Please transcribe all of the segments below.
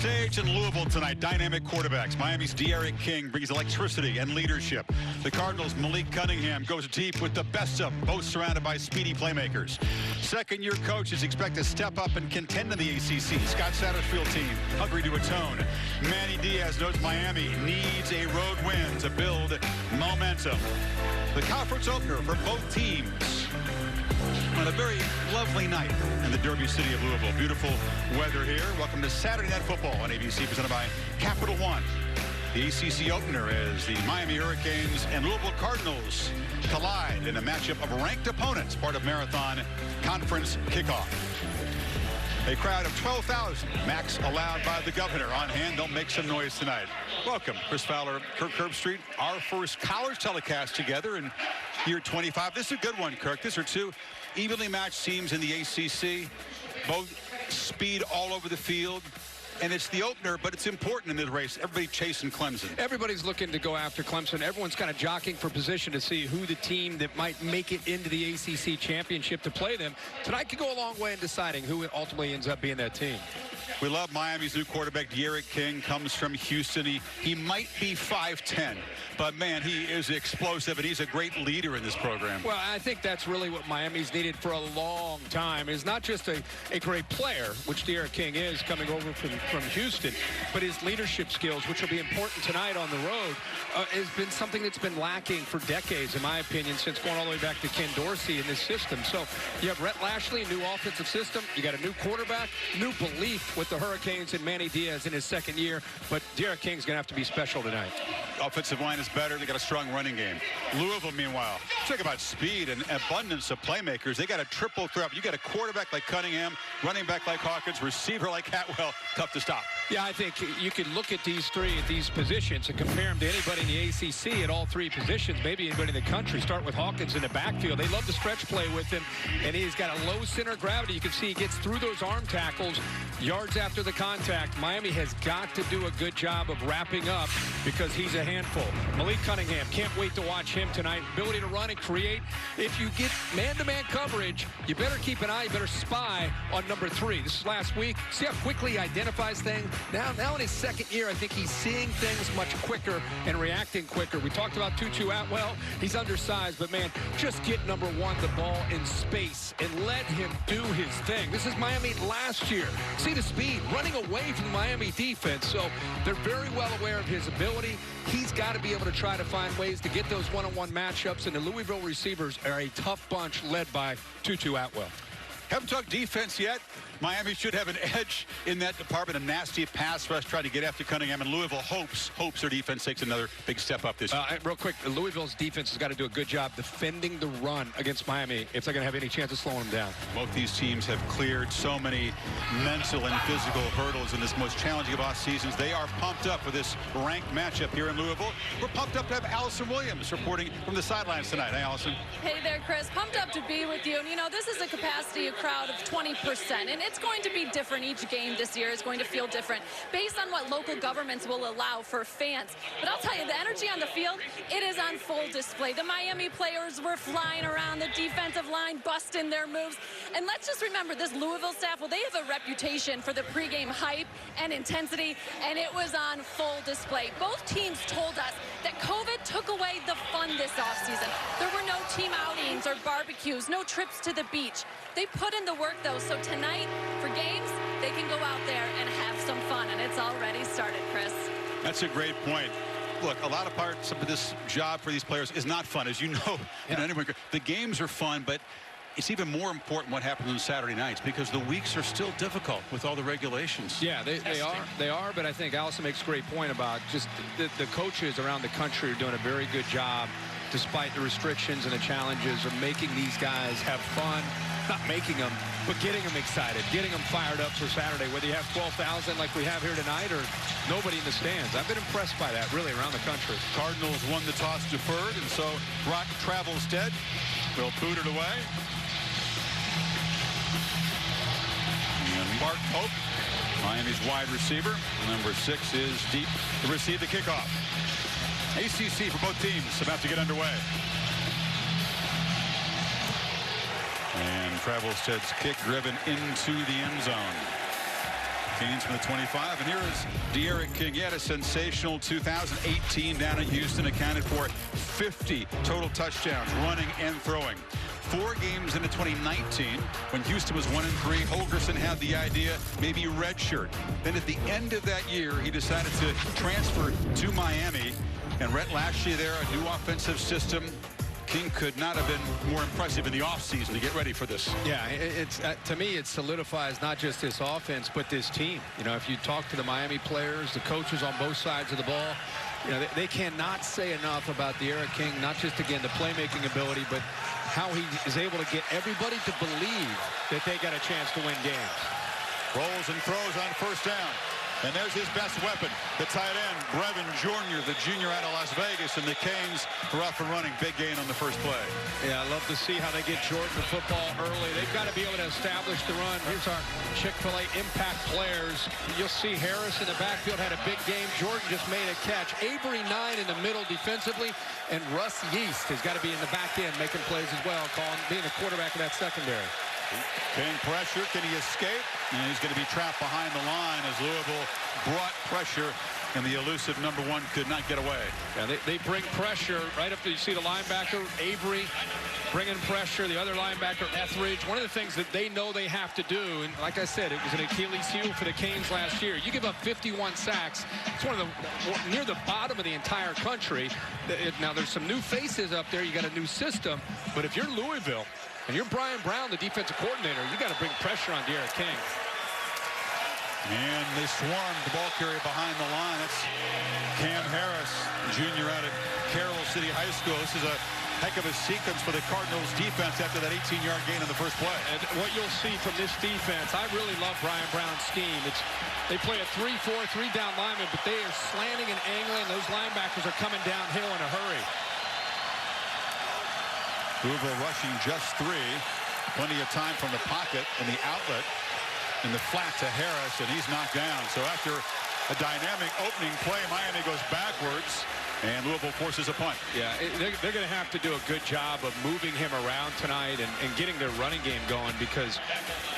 stage in Louisville tonight. Dynamic quarterbacks. Miami's Malik King brings electricity and leadership. The Cardinals' Malik Cunningham goes deep with the best of them, both surrounded by speedy playmakers. Second-year coaches expect to step up and contend in the ACC. Scott Satterfield team hungry to atone. Manny Diaz knows Miami needs a road win to build momentum. The conference opener for both teams on a very lovely night in the Derby city of Louisville. Beautiful weather here. Welcome to Saturday Night Football on ABC, presented by Capital One. The ACC opener as the Miami Hurricanes and Louisville Cardinals collide in a matchup of ranked opponents, part of Marathon Conference kickoff. A crowd of 12,000, max allowed by the governor, on hand. They'll make some noise tonight. Welcome, Chris Fowler, Kirk Herbstreit. Our first college telecast together in year 25. This is a good one, Kirk. These are two evenly matched teams in the ACC. Both speed all over the field. And it's the opener, but it's important in this race. Everybody chasing Clemson. Everybody's looking to go after Clemson. Everyone's kind of jockeying for position to see who the team that might make it into the ACC championship to play them. Tonight could go a long way in deciding who ultimately ends up being that team. We love Miami's new quarterback, Malik King, comes from Houston. He might be 5'10", but, man, he is explosive, and he's a great leader in this program. Well, I think that's really what Miami's needed for a long time, is not just a great player, which Malik King is coming over from Houston, but his leadership skills, which will be important tonight on the road, has been something that's been lacking for decades, in my opinion, since going all the way back to Ken Dorsey in this system. So you have Rhett Lashley, new offensive system. You got a new quarterback, new belief with the Hurricanes and Manny Diaz in his second year, but Malik King's going to have to be special tonight. Offensive line is better. They got a strong running game. Louisville, meanwhile, talk about speed and abundance of playmakers. They got a triple threat. You got a quarterback like Cunningham, running back like Hawkins, receiver like Hatwell. Tough to stop. Yeah, I think you could look at these three at these positions and compare them to anybody in the ACC at all three positions, maybe anybody in the country. Start with Hawkins in the backfield. They love to stretch play with him, and he's got a low center of gravity. You can see he gets through those arm tackles yards after the contact. Miami has got to do a good job of wrapping up because he's a handful. Malik Cunningham, can't wait to watch him tonight. Ability to run and create. If you get man-to-man coverage, you better keep an eye, you better spy on number 3. This is last week. See how quickly he identifies things? Now in his second year, I think he's seeing things much quicker and reacting quicker. We talked about Tutu Atwell. He's undersized, but, man, just get number 1 the ball in space and let him do his thing. This is Miami last year. See the speed running away from the Miami defense. So they're very well aware of his ability. He's got to be able to try to find ways to get those one-on-one matchups, and the Louisville receivers are a tough bunch led by Tutu Atwell. Haven't talked defense yet. Miami should have an edge in that department. A nasty pass rush trying to get after Cunningham, and Louisville hopes their defense takes another big step up this year. Real quick, Louisville's defense has got to do a good job defending the run against Miami if they're going to have any chance of slowing them down. Both these teams have cleared so many mental and physical hurdles in this most challenging of off seasons. They are pumped up for this ranked matchup here in Louisville. We're pumped up to have Allison Williams reporting from the sidelines tonight. Hey, Allison. Hey there, Chris. Pumped up to be with you. And, you know, this is a capacity, a crowd of 20%, and it's going to be different. Each game this year is going to feel different based on what local governments will allow for fans. But I'll tell you, the energy on the field, it is on full display. The Miami players were flying around, the defensive line busting their moves. And let's just remember, this Louisville staff, well, they have a reputation for the pregame hype and intensity, and it was on full display. Both teams told us that COVID took away the fun this offseason. There were no team outings or barbecues, no trips to the beach. They put in the work, though, so tonight, for games, they can go out there and have some fun, and it's already started, Chris. That's a great point. Look, a lot of parts of this job for these players is not fun, as you know. Yeah. The games are fun, but it's even more important what happens on Saturday nights because the weeks are still difficult with all the regulations. Yeah, they are, but I think Allison makes a great point about just the coaches around the country are doing a very good job despite the restrictions and the challenges of making these guys have fun. Not making them, but getting them excited, getting them fired up for Saturday, whether you have 12,000 like we have here tonight or nobody in the stands. I've been impressed by that, really, around the country. Cardinals won the toss deferred, and so Brock Travelstead will boot it away. And Mark Pope, Miami's wide receiver, number 6, is deep to receive the kickoff. ACC for both teams about to get underway. And Travelstead's kick driven into the end zone. Canes from the 25, and here is D'Eriq King. He had a sensational 2018 down at Houston, accounted for 50 total touchdowns, running and throwing. 4 games into 2019, when Houston was 1-3, Holgorsen had the idea, maybe redshirt. Then at the end of that year, he decided to transfer to Miami, and Rhett Lashley there, a new offensive system. King could not have been more impressive in the offseason to get ready for this. Yeah, it's to me, it solidifies not just this offense, but this team. You know, if you talk to the Miami players, the coaches on both sides of the ball, you know, they cannot say enough about D'Eriq King, not just, again, the playmaking ability, but how he is able to get everybody to believe that they got a chance to win games. Rolls and throws on first down. And there's his best weapon, the tight end, Brevin Jr., the junior out of Las Vegas, and the Canes are off and running. Big gain on the first play. Yeah, I love to see how they get Jordan the football early. They've got to be able to establish the run. Here's our Chick-fil-A impact players. You'll see Harris in the backfield had a big game. Jordan just made a catch. Avery 9 in the middle defensively, and Russ Yeast has got to be in the back end making plays as well, being the quarterback of that secondary. King pressure. Can he escape? And he's going to be trapped behind the line as Louisville brought pressure, and the elusive number 1 could not get away. Yeah, they bring pressure right up to, you see the linebacker, Avery, bringing pressure. The other linebacker, Etheridge. One of the things that they know they have to do, and like I said, it was an Achilles heel for the Canes last year. You give up 51 sacks. It's one of the near the bottom of the entire country. Now, there's some new faces up there. You got a new system. But if you're Louisville, and you're Brian Brown, the defensive coordinator, you got to bring pressure on D'Eriq King. And they swarmed the ball carrier behind the line. That's Cam Harris, junior out of Carroll City High School. This is a heck of a sequence for the Cardinals defense after that 18-yard gain on the first play. And what you'll see from this defense, I really love Brian Brown's scheme. They play a 3-4, 3-down lineman, but they are slanting and angling. Those linebackers are coming downhill in a hurry. Louisville rushing just 3. Plenty of time from the pocket and the outlet in the flat to Harris, and he's knocked down. So after a dynamic opening play, Miami goes backwards, and Louisville forces a punt. Yeah, they're going to have to do a good job of moving him around tonight and getting their running game going, because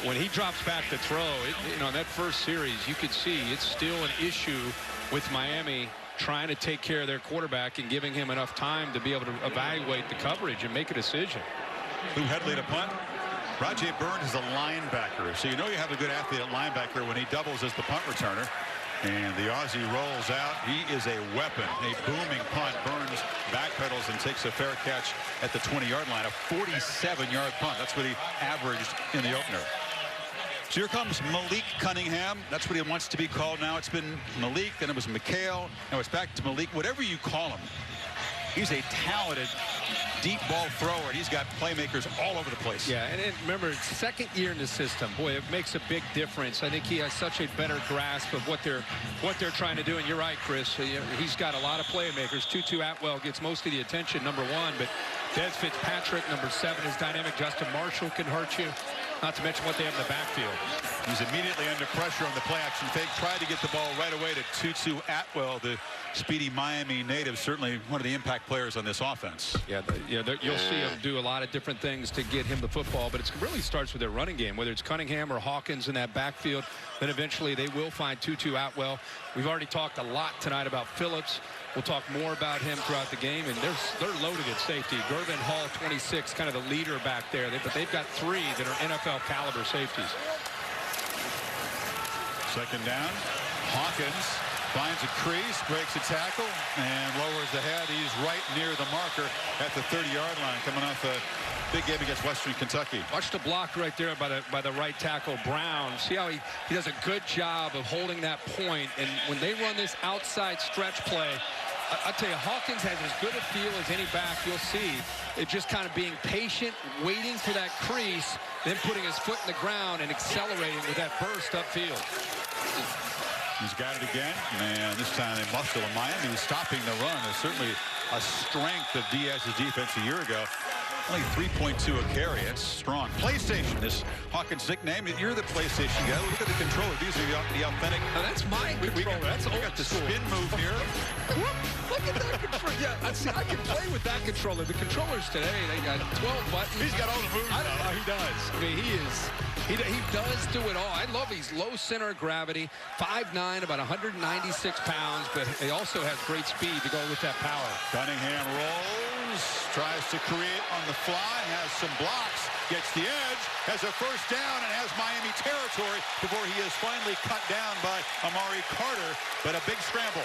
when he drops back to throw, you know, in that first series, you could see it's still an issue with Miami trying to take care of their quarterback and giving him enough time to be able to evaluate the coverage and make a decision. Who Headley to punt? Rajay Burns is a linebacker, so you know you have a good athlete at linebacker when he doubles as the punt returner. And the Aussie rolls out. He is a weapon, a booming punt. Burns backpedals and takes a fair catch at the 20-yard line, a 47-yard punt. That's what he averaged in the opener. So here comes Malik Cunningham. That's what he wants to be called now. It's been Malik, then it was McHale. Now it's back to Malik. Whatever you call him, he's a talented deep ball thrower. He's got playmakers all over the place. Yeah, and remember, second year in the system. Boy, it makes a big difference. I think he has such a better grasp of what they're trying to do. And you're right, Chris. He's got a lot of playmakers. Tutu Atwell gets most of the attention, number 1. But Des Fitzpatrick, number 7, is dynamic. Justin Marshall can hurt you. Not to mention what they have in the backfield. He's immediately under pressure on the play-action fake. Tried to get the ball right away to Tutu Atwell, the speedy Miami native, certainly one of the impact players on this offense. Yeah, you'll see him do a lot of different things to get him the football, but it really starts with their running game, whether it's Cunningham or Hawkins in that backfield. Then eventually they will find Tutu Atwell. We've already talked a lot tonight about Phillips. We'll talk more about him throughout the game, and they're loaded at safety. Gervin Hall, 26, kind of the leader back there, but they've got 3 that are NFL caliber safeties. Second down. Hawkins finds a crease, breaks a tackle, and lowers the head. He's right near the marker at the 30-yard line, coming off a big game against Western Kentucky. Watch the block right there by the right tackle, Brown. See how he does a good job of holding that point. And when they run this outside stretch play, I'll tell you, Hawkins has as good a feel as any back you'll see. It's just kind of being patient, waiting for that crease, then putting his foot in the ground and accelerating with that burst upfield. He's got it again, and this time they muscle him. Miami stopping the run is certainly a strength of Diaz's defense a year ago. Only 3.2 a carry. That's strong. PlayStation, this Hawkins nickname. You're the PlayStation guy. Look at the controller. These are the authentic. Now that's my controller. That's old got the school. spin move here. Look at that controller. Yeah, I can play with that controller. The controllers today, they got 12 buttons. He's got all the moves. He does. I mean, he is He does do it all. I love he's low center of gravity, 5'9", about 196 pounds, but he also has great speed to go with that power. Cunningham rolls, tries to create on the fly, has some blocks, gets the edge, has a first down, and has Miami territory before he is finally cut down by Amari Carter, but a big scramble.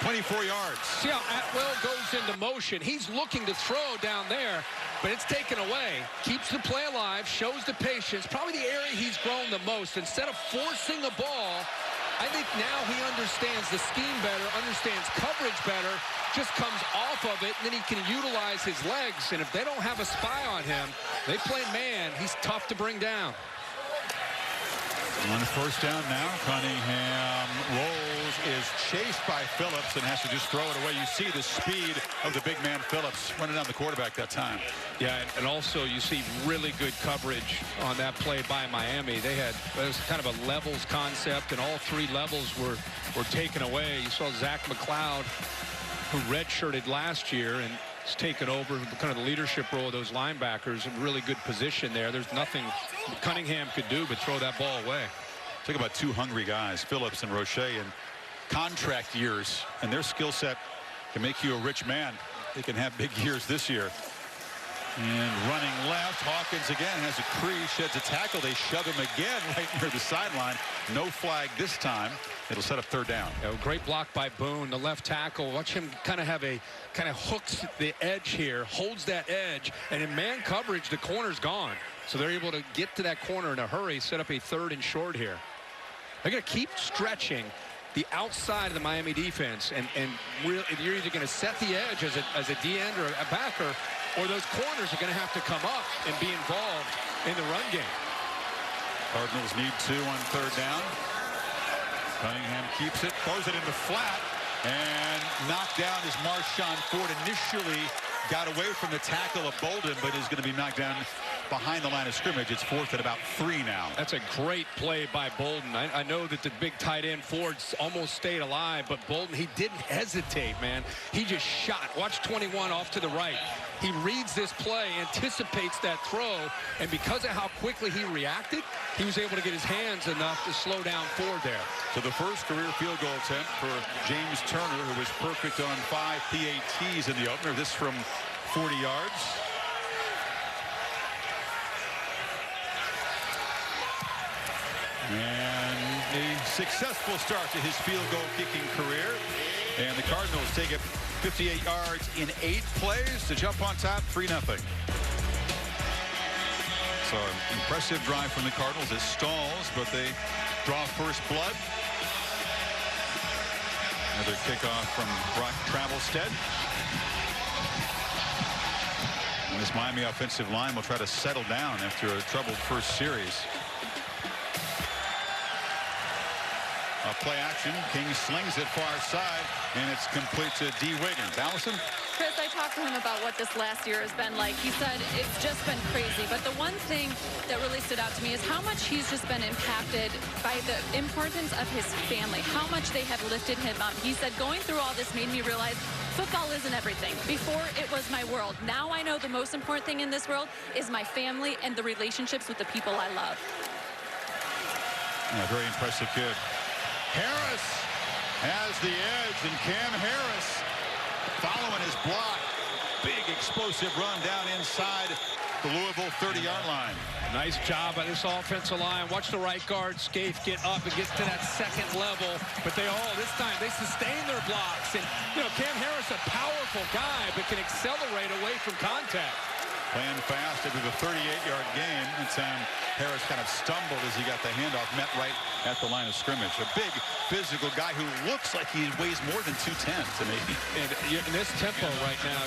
24 yards. See how Atwell goes into motion. He's looking to throw down there, but it's taken away. Keeps the play alive, shows the patience. Probably the area he's grown the most. Instead of forcing a ball, I think now he understands the scheme better, understands coverage better, just comes off of it, and then he can utilize his legs. And if they don't have a spy on him, they play man. He's tough to bring down. On the first down now, Cunningham rolls, is chased by Phillips, and has to just throw it away. You see the speed of the big man Phillips running down the quarterback that time. Yeah, and also you see really good coverage on that play by Miami. It was kind of a levels concept, and all three levels were taken away. You saw Zach McLeod, who redshirted last year, and has taken over kind of the leadership role of those linebackers in really good position there. There's nothing Cunningham could do but throw that ball away. Talk about two hungry guys, Phillips and Roche, in contract years, and their skill set can make you a rich man. They can have big years this year. And running left, Hawkins again has a crease, sheds a tackle. They shove him again right near the sideline. No flag this time. It'll set up third down. Great block by Boone, the left tackle. Watch him kind of hooks the edge here, holds that edge, and in man coverage, the corner's gone. So they're able to get to that corner in a hurry, set up a 3rd and short here. They're going to keep stretching the outside of the Miami defense, and you're either going to set the edge as a D-end or a backer, or those corners are going to have to come up and be involved in the run game. Cardinals need 2 on third down. Cunningham keeps it, throws it into flat, and knocked down as Marshawn Ford initially got away from the tackle of Bolden, but is going to be knocked down behind the line of scrimmage. It's 4th and about 3 now. That's a great play by Bolden. I know that the big tight end Ford almost stayed alive, but Bolden, he didn't hesitate, man. He just shot. Watch 21 off to the right. He reads this play, anticipates that throw, and because of how quickly he reacted, he was able to get his hands enough to slow down Ford there. So the first career field goal attempt for James Turner, who was perfect on 5 PATs in the opener. This from 40 yards. And a successful start to his field goal kicking career. And the Cardinals take it 58 yards in 8 plays to jump on top 3-0. So impressive drive from the Cardinals. It stalls, but they draw first blood. Another kickoff from Brock Travelstead. And this Miami offensive line will try to settle down after a troubled first series. Play action. King slings it far side, and it's complete to D. Wiggins. Allison? Chris, I talked to him about what this last year has been like. He said it's just been crazy. But the one thing that really stood out to me is how much he's just been impacted by the importance of his family, how much they have lifted him up. He said going through all this made me realize football isn't everything. Before, it was my world. Now I know the most important thing in this world is my family and the relationships with the people I love. Yeah, very impressive kid. Harris has the edge, and Cam Harris following his block. Big explosive run down inside the Louisville 30-yard line. Nice job by this offensive line. Watch the right guard, Scaife, get up and get to that second level. But this time, they sustain their blocks. And, Cam Harris, a powerful guy, but can accelerate away from contact. Playing fast into the 38-yard game. And Harris kind of stumbled as he got the handoff, met right at the line of scrimmage. A big physical guy who looks like he weighs more than 210 to me. And in this tempo right now,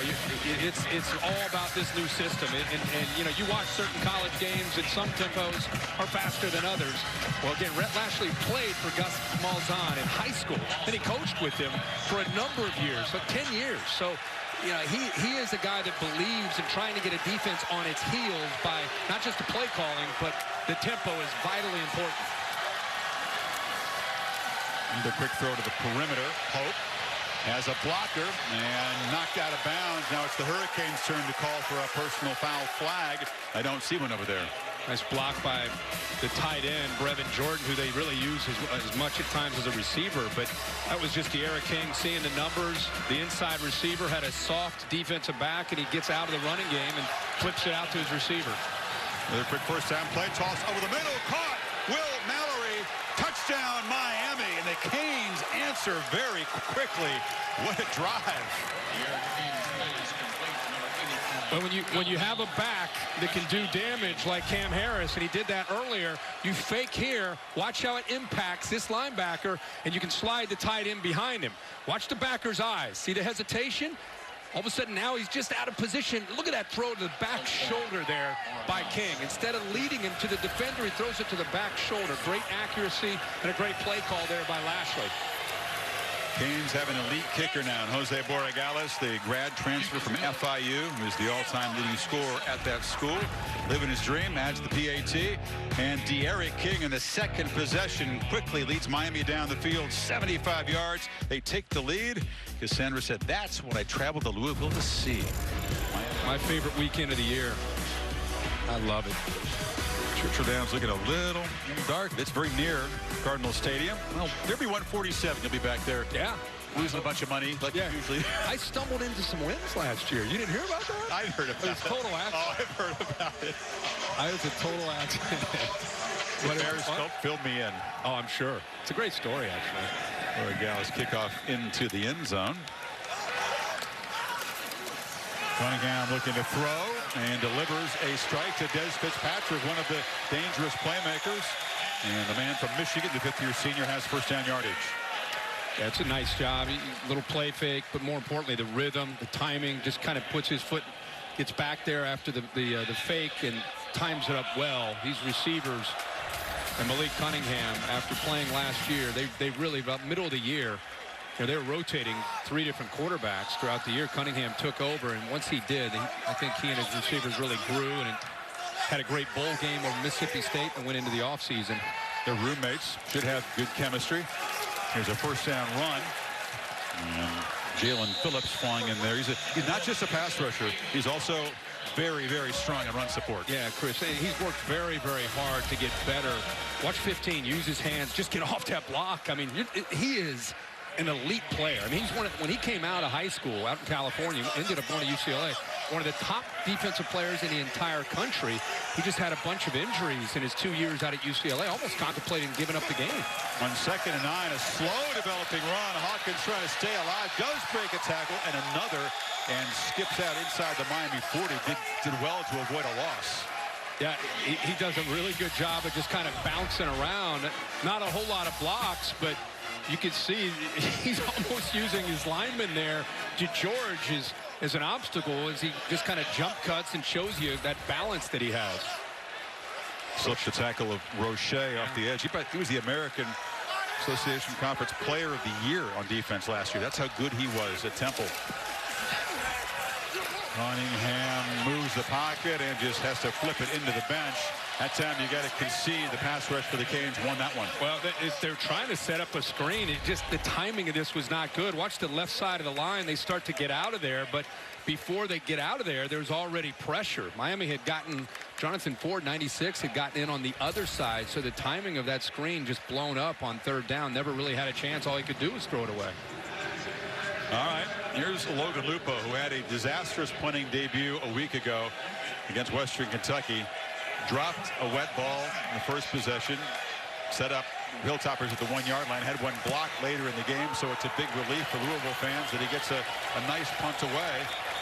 it's all about this new system. And you watch certain college games, and some tempos are faster than others. Well, again, Rhett Lashley played for Gus Malzahn in high school, and he coached with him for a number of years, so 10 years. So he is a guy that believes in trying to get a defense on its heels by not just the play calling, but the tempo is vitally important. And a quick throw to the perimeter. Pope has a blocker and knocked out of bounds. Now it's the Hurricanes' turn to call for a personal foul flag. I don't see one over there. Nice block by the tight end, Brevin Jordan, who they really use as much at times as a receiver. But that was just D'Eriq King seeing the numbers. The inside receiver had a soft defensive back, and he gets out of the running game and flips it out to his receiver. Another quick first down play, toss over the middle, caught. Will Mallory, touchdown Miami, and the Canes answer very quickly. What a drive. But when you have a back that can do damage like Cam Harris, and he did that earlier, you fake here, watch how it impacts this linebacker, and you can slide the tight end behind him. Watch the backer's eyes. See the hesitation? All of a sudden now he's just out of position. Look at that throw to the back shoulder there by King. Instead of leading him to the defender, he throws it to the back shoulder. Great accuracy and a great play call there by Lashley. Canes have an elite kicker now. Jose Borregales, the grad transfer from FIU, who's the all-time leading scorer at that school. Living his dream, adds the PAT. And D'Eriq King in the second possession quickly leads Miami down the field 75 yards. They take the lead. Cassandra said, that's what I traveled to Louisville to see. My favorite weekend of the year. I love it. Churchill Downs looking a little dark. It's very near Cardinals Stadium. Well, Derby 147. You'll be back there. Yeah. Losing a bunch of money like usually. I stumbled into some wins last year. You didn't hear about that? I heard about it. It was total accident. Oh, I've heard about it. I was a total accident. The Periscope filled me in. Oh, I'm sure. It's a great story, actually. Borregales kickoff into the end zone. Cunningham looking to throw and delivers a strike to Des Fitzpatrick, one of the dangerous playmakers. And the man from Michigan, the fifth-year senior, has first down yardage. Yeah, it's a nice job. Little play fake, but more importantly, the rhythm, the timing, just kind of puts his foot, gets back there after the fake and times it up well. These receivers and Malik Cunningham, after playing last year, they really, about middle of the year, they were rotating 3 different quarterbacks throughout the year. Cunningham took over, and once he did, I think he and his receivers really grew and had a great bowl game over Mississippi State and went into the offseason. Their roommates should have good chemistry. Here's a first down run. And Jalen Phillips flying in there. He's not just a pass rusher. He's also very, very strong in run support. Yeah, Chris, he's worked very, very hard to get better. Watch 15, use his hands, just get off that block. I mean, he is an elite player. I mean, he's when he came out of high school out in California, ended up going to UCLA, one of the top defensive players in the entire country. He just had a bunch of injuries in his 2 years out at UCLA, almost contemplating giving up the game. On 2nd and 9, a slow developing run. Hawkins trying to stay alive, does break a tackle, and another, and skips out inside the Miami 40. Did well to avoid a loss. Yeah, he does a really good job of just kind of bouncing around. Not a whole lot of blocks, but you can see he's almost using his lineman there to George as an obstacle as he just kind of jump cuts and shows you that balance that he has. Slips the tackle of Roche off the edge. He was the American Association Conference Player of the Year on defense last year. That's how good he was at Temple. Cunningham moves the pocket and just has to flip it into the bench. That time you got to concede. The pass rush for the Canes won that one. Well, they're trying to set up a screen. The timing of this was not good. Watch the left side of the line. They start to get out of there, but before they get out of there, there's already pressure. Miami had gotten, Jonathan Ford, 96, had gotten in on the other side, so the timing of that screen just blown up on 3rd down. Never really had a chance. All he could do was throw it away. All right, here's Logan Lupo, who had a disastrous punting debut a week ago against Western Kentucky. Dropped a wet ball in the first possession. Set up Hilltoppers at the 1-yard line. Had one blocked later in the game, so it's a big relief for Louisville fans that he gets a nice punt away.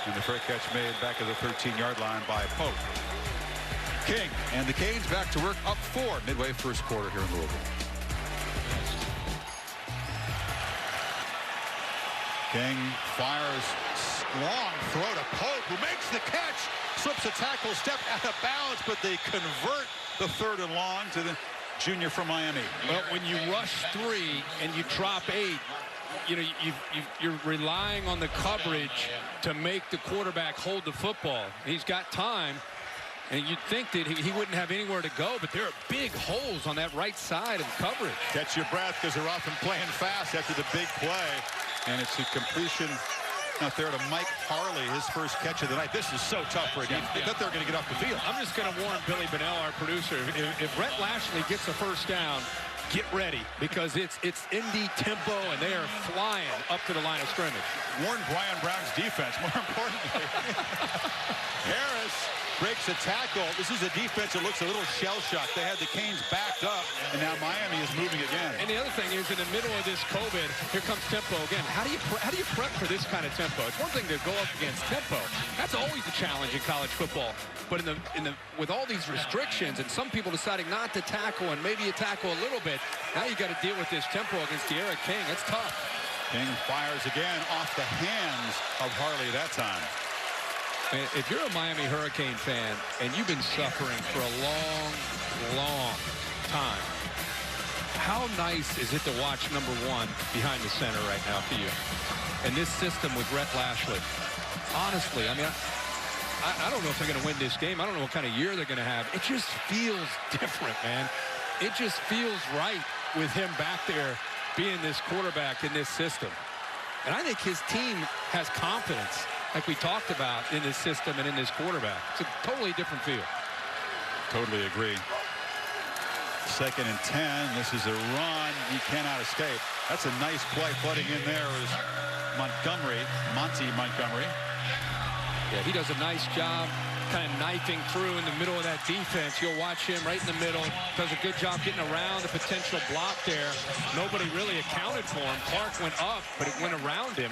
And the fair catch made back at the 13-yard line by Pope. King and the Canes back to work, up 4 midway first quarter here in Louisville. King fires long throw to Pope, who makes the catch. Slips a tackle, step out of bounds, but they convert the 3rd and long to the junior from Miami. Well, when you rush 3 and you drop 8, you're relying on the coverage to make the quarterback hold the football. He's got time, and you'd think that he wouldn't have anywhere to go, but there are big holes on that right side of the coverage. Catch your breath, because they're often playing fast after the big play, and it's a completion Out there to Mike Harley, his first catch of the night. This is so tough for a defense. They thought they were going to get off the field. I'm just going to warn Billy Bonnell, our producer, if Rhett Lashley gets a first down, get ready, because it's indie tempo, and they are flying up to the line of scrimmage. Warn Brian Brown's defense, more importantly. Harris breaks a tackle. This is a defense that looks a little shell-shocked. They had the Canes backed up, and now Miami is moving again. And the other thing is, in the middle of this COVID, here comes tempo again. How do you prep for this kind of tempo? It's one thing to go up against tempo. That's always a challenge in college football. But with all these restrictions and some people deciding not to tackle and maybe you tackle a little bit, now you got to deal with this tempo against De'Aaron King. It's tough. King fires again off the hands of Harley that time. If you're a Miami Hurricane fan and you've been suffering for a long, long time, how nice is it to watch number one behind the center right now for you? And this system with Rhett Lashley. Honestly, I mean, I don't know if they're going to win this game. I don't know what kind of year they're going to have. It just feels different, man. It just feels right with him back there being this quarterback in this system. And I think his team has confidence, like we talked about, in this system and in this quarterback. It's a totally different feel. Totally agree. 2nd and 10. This is a run. He cannot escape. That's a nice play. Flooding in there is Monty Montgomery. Yeah, he does a nice job kind of knifing through in the middle of that defense. You'll watch him right in the middle. Does a good job getting around the potential block there. Nobody really accounted for him. Clark went up, but it went around him.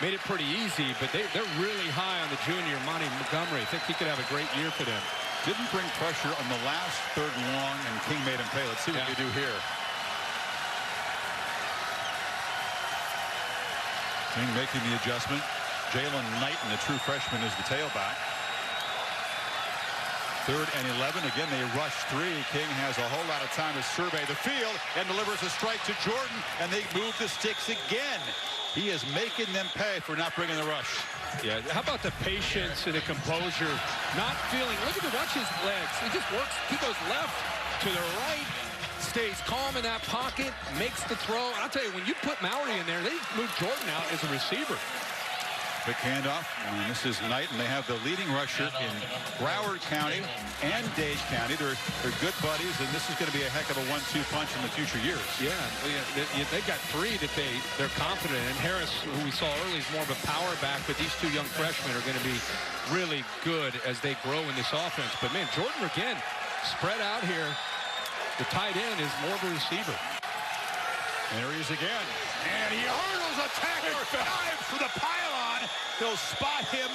Made it pretty easy, but they're really high on the junior, Monty Montgomery. I think he could have a great year for them. Didn't bring pressure on the last 3rd and long, and King made him pay. Let's see what they do here. King making the adjustment. Jalen Knighton, a true freshman, is the tailback. 3rd and 11. Again, they rush 3. King has a whole lot of time to survey the field and delivers a strike to Jordan, and they move the sticks again. He is making them pay for not bringing the rush. Yeah, how about the patience and the composure? Not feeling, watch his legs. He just works, he goes left to the right, stays calm in that pocket, makes the throw. I'll tell you, when you put Maury in there, they move Jordan out as a receiver. Big handoff, and this is Knighton. They have the leading rusher in Broward County and Dade County. They're good buddies, and this is going to be a heck of a 1-2 punch in the future years. Yeah, they've got 3 that they're confident in. Harris, who we saw early, is more of a power back, but these 2 young freshmen are going to be really good as they grow in this offense. But, man, Jordan, again, spread out here. The tight end is more of a receiver. There he is again. And he hurdles a tackler, dives for the pylon. They'll spot him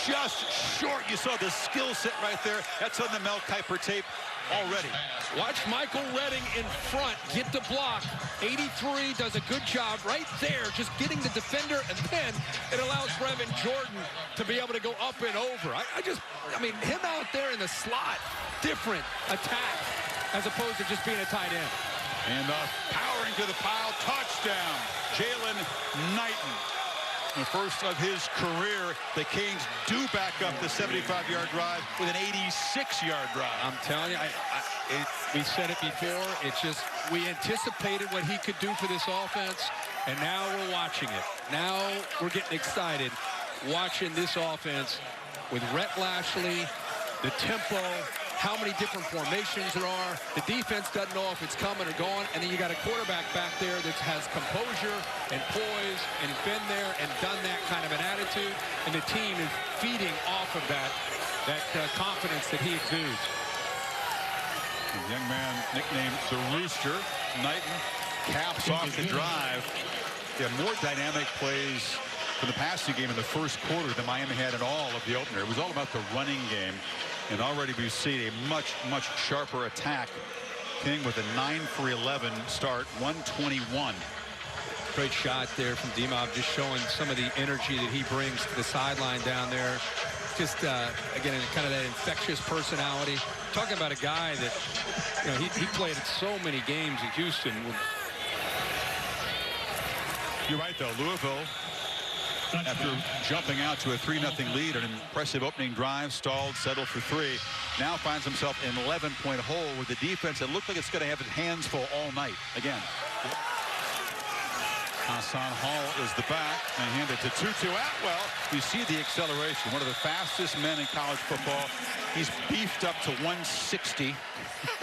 just short. You saw the skill set right there. That's on the Mel Kiper tape already. Watch Michael Redding in front get the block. 83 does a good job right there, just getting the defender, and then it allows Brevin Jordan to be able to go up and over. I mean, him out there in the slot, different attack as opposed to just being a tight end. And powering to the pile, touchdown, Jalen Knighton. The first of his career. The Canes do back up the 75-yard drive with an 86-yard drive. I'm telling you, we said it before. It's just we anticipated what he could do for this offense, and now we're watching it. Now we're getting excited watching this offense with Rhett Lashley, the tempo, how many different formations there are. The defense doesn't know if it's coming or going, and then you got a quarterback back there that has composure and poise and been there and done that kind of an attitude, and the team is feeding off of that confidence that he exudes. A young man nicknamed the Rooster, Knighton, caps off the drive. Yeah, more dynamic plays from the passing game in the first quarter than Miami had in all of the opener. It was all about the running game. And already we've seen a much, much sharper attack. King with a 9 for 11 start, 121. Great shot there from D-Mob, just showing some of the energy that he brings to the sideline down there. Just, again, kind of that infectious personality. Talking about a guy that, you know, he played in so many games in Houston. You're right, though. Louisville, after jumping out to a 3-0 lead, an impressive opening drive, stalled, settled for 3, now finds himself in an 11-point hole with the defense that looked like it's going to have its hands full all night again. Hassan Hall is the back. And hand it to Tutu Atwell. You see the acceleration. One of the fastest men in college football. He's beefed up to 160.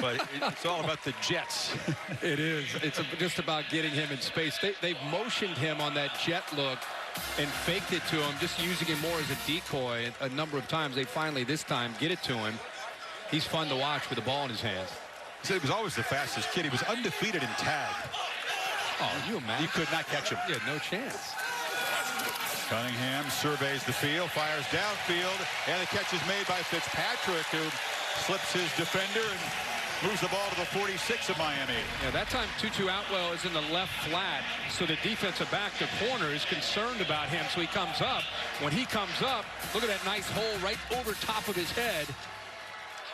But it's all about the jets. It is. It's just about getting him in space. They've motioned him on that jet look and faked it to him, just using him more as a decoy a number of times. They finally, this time, get it to him. He's fun to watch with the ball in his hands. He said he was always the fastest kid. He was undefeated in tag. Oh, you imagine? You could not catch him. Yeah, no chance. Cunningham surveys the field, fires downfield, and the catch is made by Fitzpatrick, who slips his defender and moves the ball to the 46 of Miami. Yeah, that time Tutu Atwell is in the left flat, so the defensive back, the corner, is concerned about him, so he comes up. When he comes up, look at that nice hole right over top of his head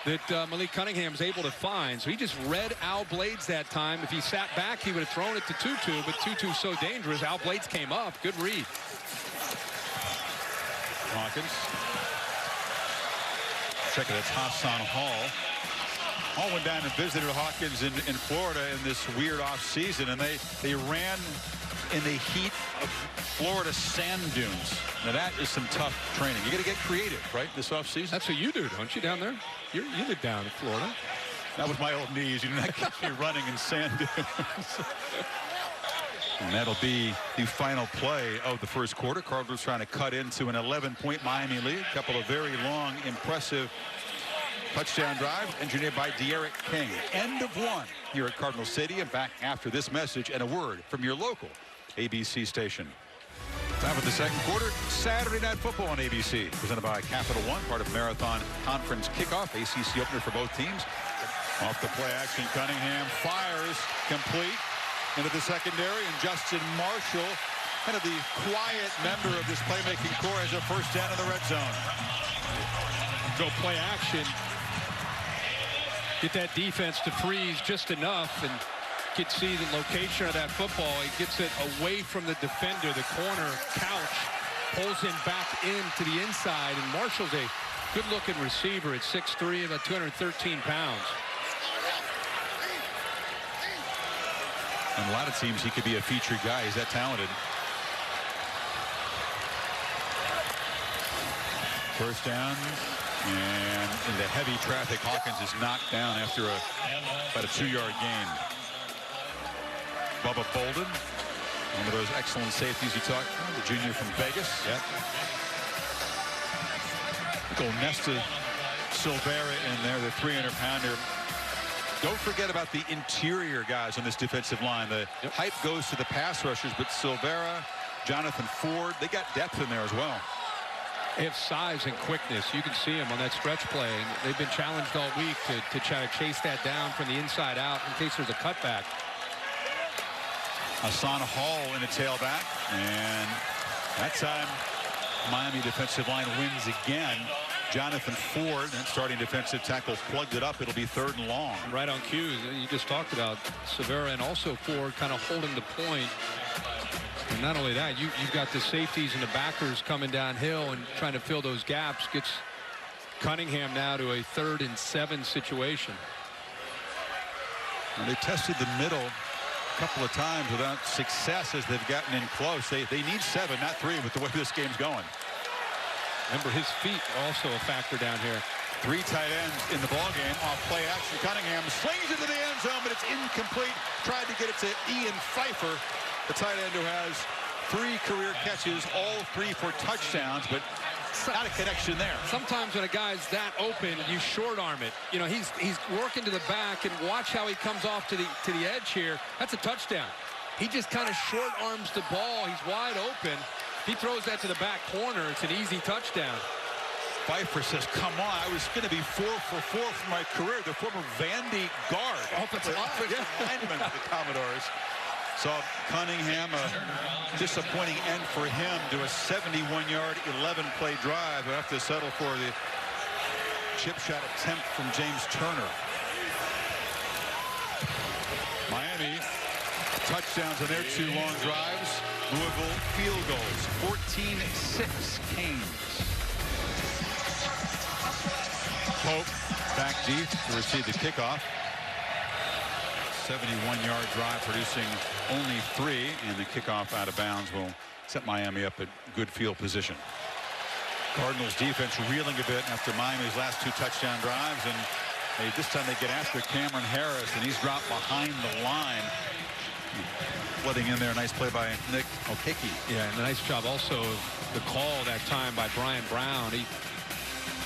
that Malik Cunningham is able to find. So he just read Al Blades that time. If he sat back, he would have thrown it to Tutu, but Tutu's so dangerous. Al Blades came up. Good read. Hawkins. Check it, it's Hassan Hall. Hall went down and visited Hawkins in Florida in this weird off-season, and they ran in the heat of Florida sand dunes. Now that is some tough training. You got to get creative, right, this off-season? That's what you do, don't you, down there? You live down in Florida. That was my old knees. You did not catch me running in sand dunes. And that'll be the final play of the first quarter. Cardinals trying to cut into an 11-point Miami lead. A couple of very long, impressive touchdown drives engineered by D'Eriq King. End of one here at Cardinal Stadium. Back after this message and a word from your local ABC station. Time for the second quarter. Saturday Night Football on ABC. Presented by Capital One, part of Marathon Conference Kickoff. ACC opener for both teams. Off the play action, Cunningham fires complete into the secondary, and Justin Marshall, kind of the quiet member of this playmaking core, has a first down in the red zone. Go play action. Get that defense to freeze just enough, and you can see the location of that football. He gets it away from the defender, the corner, Couch, pulls him back into the inside, and Marshall's a good-looking receiver at 6'3", about 213 pounds. And a lot of teams, he could be a featured guy. He's that talented. First down, and in the heavy traffic, Hawkins is knocked down after about a 2-yard gain. Bubba Bolden, one of those excellent safeties you talked about, the junior from Vegas. Yep. Go Nesta Silvera in there, the 300-pounder. Don't forget about the interior guys on this defensive line. The hype goes to the pass rushers, but Silvera, Jonathan Ford, they got depth in there as well. They have size and quickness. You can see them on that stretch play. And they've been challenged all week to try to chase that down from the inside out in case there's a cutback. Hassan Hall in a tailback, and that time Miami defensive line wins again. Jonathan Ford, and starting defensive tackle, plugged it up. It'll be 3rd and long. Right on cue. You just talked about Silvera and also Ford kind of holding the point. And not only that, you've got the safeties and the backers coming downhill and trying to fill those gaps. Gets Cunningham now to a 3rd and 7 situation. And they tested the middle a couple of times without success as they've gotten in close. They need 7, not 3, with the way this game's going. Remember, his feet also a factor down here. 3 tight ends in the ball game. Off play action, Cunningham slings into the end zone, but it's incomplete. Tried to get it to Ian Pfeiffer, the tight end who has 3 career catches, all 3 for touchdowns, but not a connection there. Sometimes when a guy's that open, you short arm it. You know, he's working to the back, and watch how he comes off to the edge here. That's a touchdown. He just kind of short arms the ball. He's wide open. He throws that to the back corner. It's an easy touchdown. Pfeiffer says, come on, I was going to be 4 for 4 for my career. The former Vandy guard. Offensive lineman of the Commodores. So Cunningham, a disappointing end for him to a 71-yard, 11-play drive. We'll have to settle for the chip shot attempt from James Turner. Miami, touchdowns on their 2 long drives. Louisville field goals, 14-6 Canes. Pope back deep to receive the kickoff. 71-yard drive producing only 3, and the kickoff out of bounds will set Miami up at good field position. Cardinals defense reeling a bit after Miami's last 2 touchdown drives, and this time they get after Cameron Harris, and he's dropped behind the line. Flooding in there, a nice play by Nick Okeke. Yeah, and a nice job also the call that time by Brian Brown.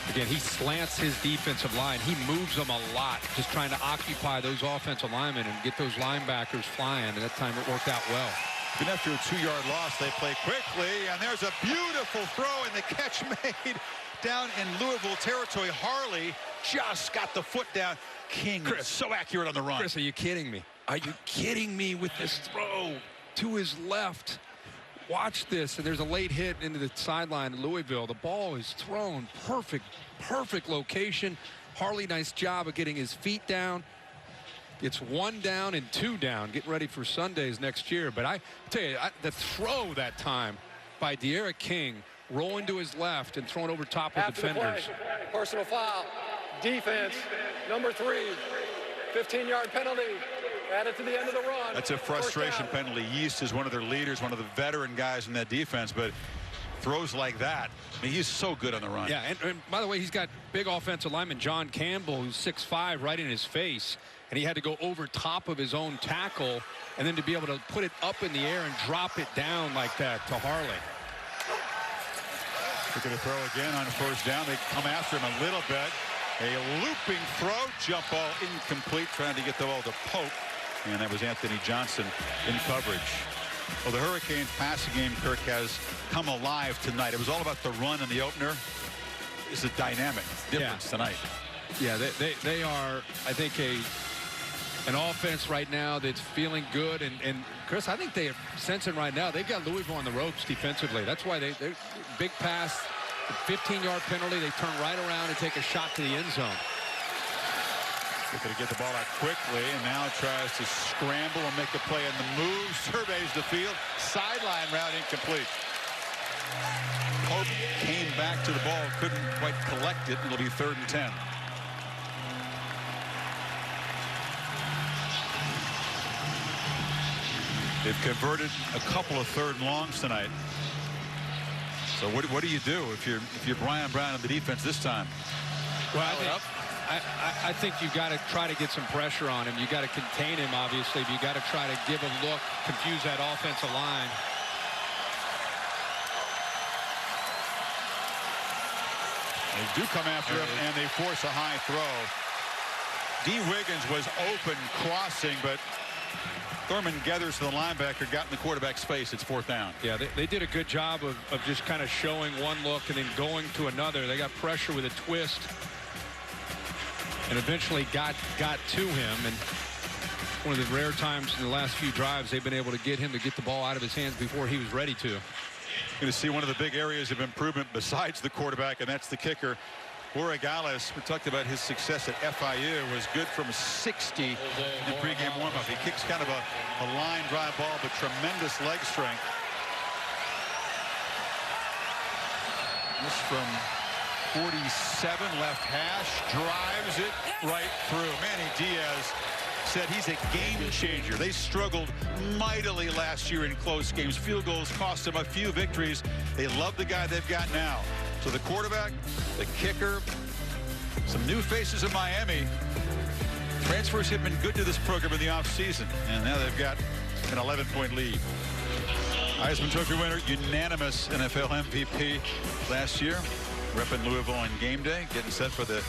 Again, he slants his defensive line. He moves them a lot, just trying to occupy those offensive linemen and get those linebackers flying, and that time it worked out well. Even after a 2-yard loss, they play quickly, and there's a beautiful throw, and the catch made down in Louisville territory. Harley just got the foot down. King is so accurate on the run. Chris, are you kidding me? Are you kidding me with this throw to his left? Watch this, and there's a late hit into the sideline in Louisville. The ball is thrown perfect location. Harley, nice job of getting his feet down. It's 1 down and 2 down, getting ready for Sundays next year. But I tell you, the throw that time by De'Aaron King, rolling to his left and throwing over top of defenders. Personal foul, defense, number 3, 15-yard penalty. Added to the end of the run. That's a frustration penalty. Yeast is one of their leaders, one of the veteran guys in that defense, but throws like that, I mean, he's so good on the run. Yeah, and by the way, he's got big offensive lineman John Campbell, who's 6'5", right in his face, and he had to go over top of his own tackle, and then to be able to put it up in the air and drop it down like that to Harley. They're going to throw again on 1st down. They come after him a little bit. A looping throw, jump ball incomplete, trying to get the ball to Pope. And that was Anthony Johnson in coverage. Well, the Hurricanes passing game, Kirk, has come alive tonight. It was all about the run in the opener. It's a dynamic difference tonight. Yeah, they are, I think, an offense right now that's feeling good. And Chris, I think they are sensing right now they've got Louisville on the ropes defensively. That's why they're big pass, 15-yard penalty. They turn right around and take a shot to the end zone. They're going to get the ball out quickly, and now tries to scramble and make a play in the move. Surveys the field. Sideline route incomplete. Pope came back to the ball, couldn't quite collect it. It'll be 3rd and 10. They've converted a couple of 3rd and longs tonight. So what do you do if you're Brian Brown in the defense this time? Well, I think you've got to try to get some pressure on him. You've got to contain him, obviously. But you've got to try to give a look, confuse that offensive line. They do come after him, and they force a high throw. D. Wiggins was open crossing, but Thurman gathers to the linebacker, got in the quarterback's face. It's 4th down. Yeah, they did a good job of just kind of showing one look and then going to another. They got pressure with a twist and eventually got to him. And one of the rare times in the last few drives they've been able to get him to get the ball out of his hands before he was ready to. Going to see one of the big areas of improvement besides the quarterback, and that's the kicker. Borregales, we talked about his success at FIU, was good from 60 in the pregame warm-up. He kicks kind of a line drive ball, but tremendous leg strength. This from 47, left hash, drives it right through. Manny Diaz said he's a game changer. They struggled mightily last year in close games. Field goals cost them a few victories. They love the guy they've got now. So the quarterback, the kicker, some new faces in Miami. Transfers have been good to this program in the offseason, and now they've got an 11-point lead. Heisman Trophy winner, unanimous NFL MVP last year, repping Louisville on game day, getting set for the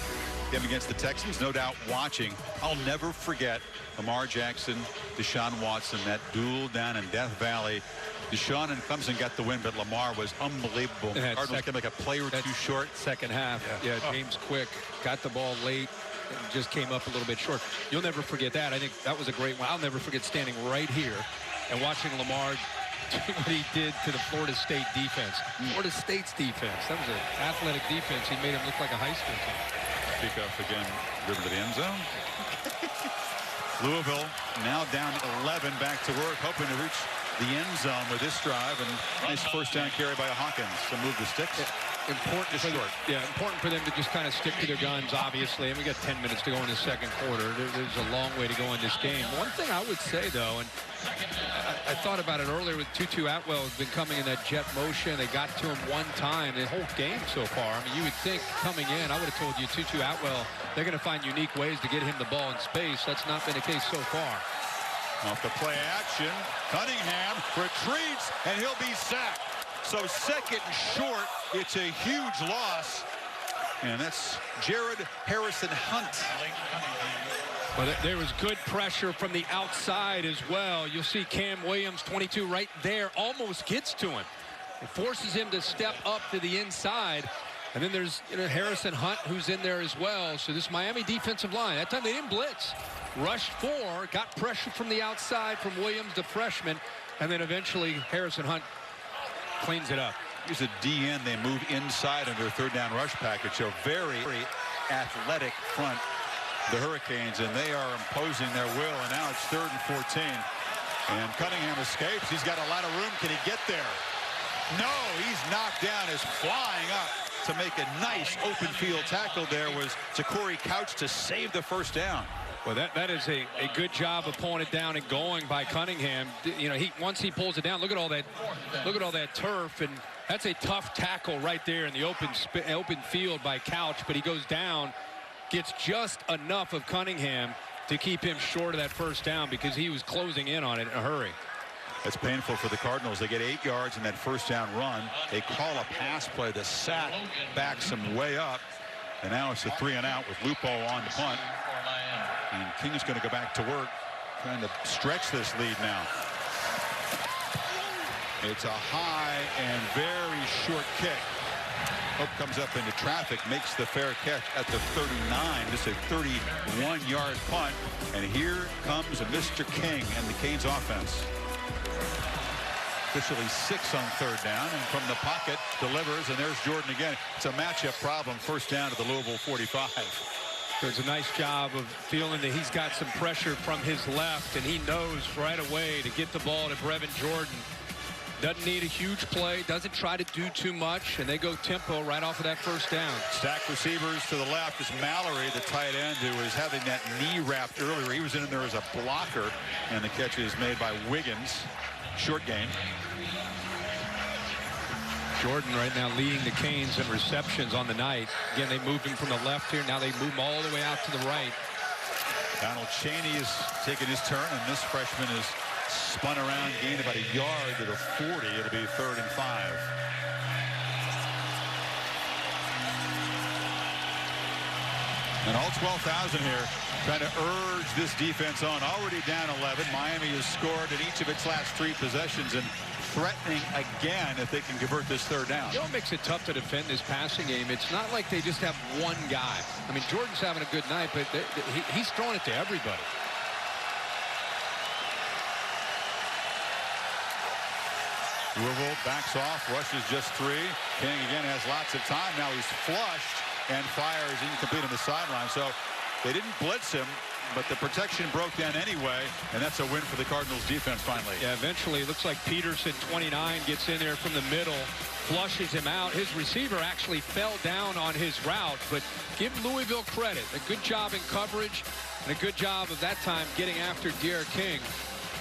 game against the Texans. No doubt watching. I'll never forget Lamar Jackson, Deshaun Watson, that duel down in Death Valley. Deshaun and Clemson got the win, but Lamar was unbelievable. The Cardinals came like a play or two short. Second half. Yeah, James Quick got the ball late and just came up a little bit short. You'll never forget that. I think that was a great one. I'll never forget standing right here and watching Lamar do what he did to the Florida State defense. Florida State's defense. That was an athletic defense. He made him look like a high school team. Kickoff again, driven to the end zone. Louisville now down 11, back to work, hoping to reach the end zone with this drive, and nice 1st down carry by Hawkins to move the sticks. important for them to just kind of stick to their guns, obviously. And we got 10 minutes to go in the second quarter. There's a long way to go in this game. One thing I would say, though, and I thought about it earlier with Tutu Atwell has been coming in that jet motion. They got to him one time the whole game so far. I mean, you would think coming in, I would have told you Tutu Atwell, they're going to find unique ways to get him the ball in space. That's not been the case so far. Off the play action, Cunningham retreats, and he'll be sacked. So second and short, it's a huge loss. And that's Jared Harrison Hunt. Well, there was good pressure from the outside as well. You'll see Cam Williams, 22, right there, almost gets to him. It forces him to step up to the inside. And then there's Harrison Hunt, who's in there as well. So this Miami defensive line, that time they didn't blitz. Rushed 4, got pressure from the outside from Williams, the freshman, and then eventually Harrison Hunt cleans it up. Here's a DN. They move inside under a third down rush package. So very athletic front, the Hurricanes, and they are imposing their will. And now it's 3rd and 14. And Cunningham escapes. He's got a lot of room. Can he get there? No, he's knocked down. Is flying up to make a nice open field tackle. There was Corey Couch to save the first down. Well, that is a good job of pulling it down and going by Cunningham. You know, once he pulls it down, look at all that turf, and that's a tough tackle right there in the open field by Couch. But he goes down, gets just enough of Cunningham to keep him short of that first down because he was closing in on it in a hurry. It's painful for the Cardinals. They get 8 yards in that first down run. They call a pass play. The sack backs him way up, and now it's a 3-and-out with Lupo on the punt. And King is going to go back to work, trying to stretch this lead now. It's a high and very short kick. Hope comes up into traffic, makes the fair catch at the 39. This is a 31-yard punt. And here comes Mr. King and the Canes offense. Officially 6 on third down, and from the pocket delivers, and there's Jordan again. It's a matchup problem. First down to the Louisville 45. Does a nice job of feeling that he's got some pressure from his left, and he knows right away to get the ball to Brevin Jordan. Doesn't need a huge play, doesn't try to do too much, and they go tempo right off of that first down. Stack receivers to the left is Mallory, the tight end, who was having that knee wrapped earlier. He was in there as a blocker, and the catch is made by Wiggins. Short game. Jordan right now leading the Canes in receptions on the night. Again, they moved him from the left here. Now they move him all the way out to the right. Donald Chaney is taking his turn, and this freshman is spun around, gained about a yard to the 40. It'll be 3rd and 5. And all 12,000 here trying to urge this defense on. Already down 11. Miami has scored in each of its last 3 possessions and threatening again if they can convert this third down. You know what makes it tough to defend this passing game? It's not like they just have one guy. I mean, Jordan's having a good night, but he's throwing it to everybody. Louisville backs off, rushes just 3. King again has lots of time. Now he's flushed and fires incomplete on the sideline. So they didn't blitz him, but the protection broke down anyway, and that's a win for the Cardinals defense finally. Yeah, eventually it looks like Peterson, 29, gets in there from the middle, flushes him out. His receiver actually fell down on his route, but give Louisville credit. A good job in coverage and a good job of that time getting after D'Eriq King,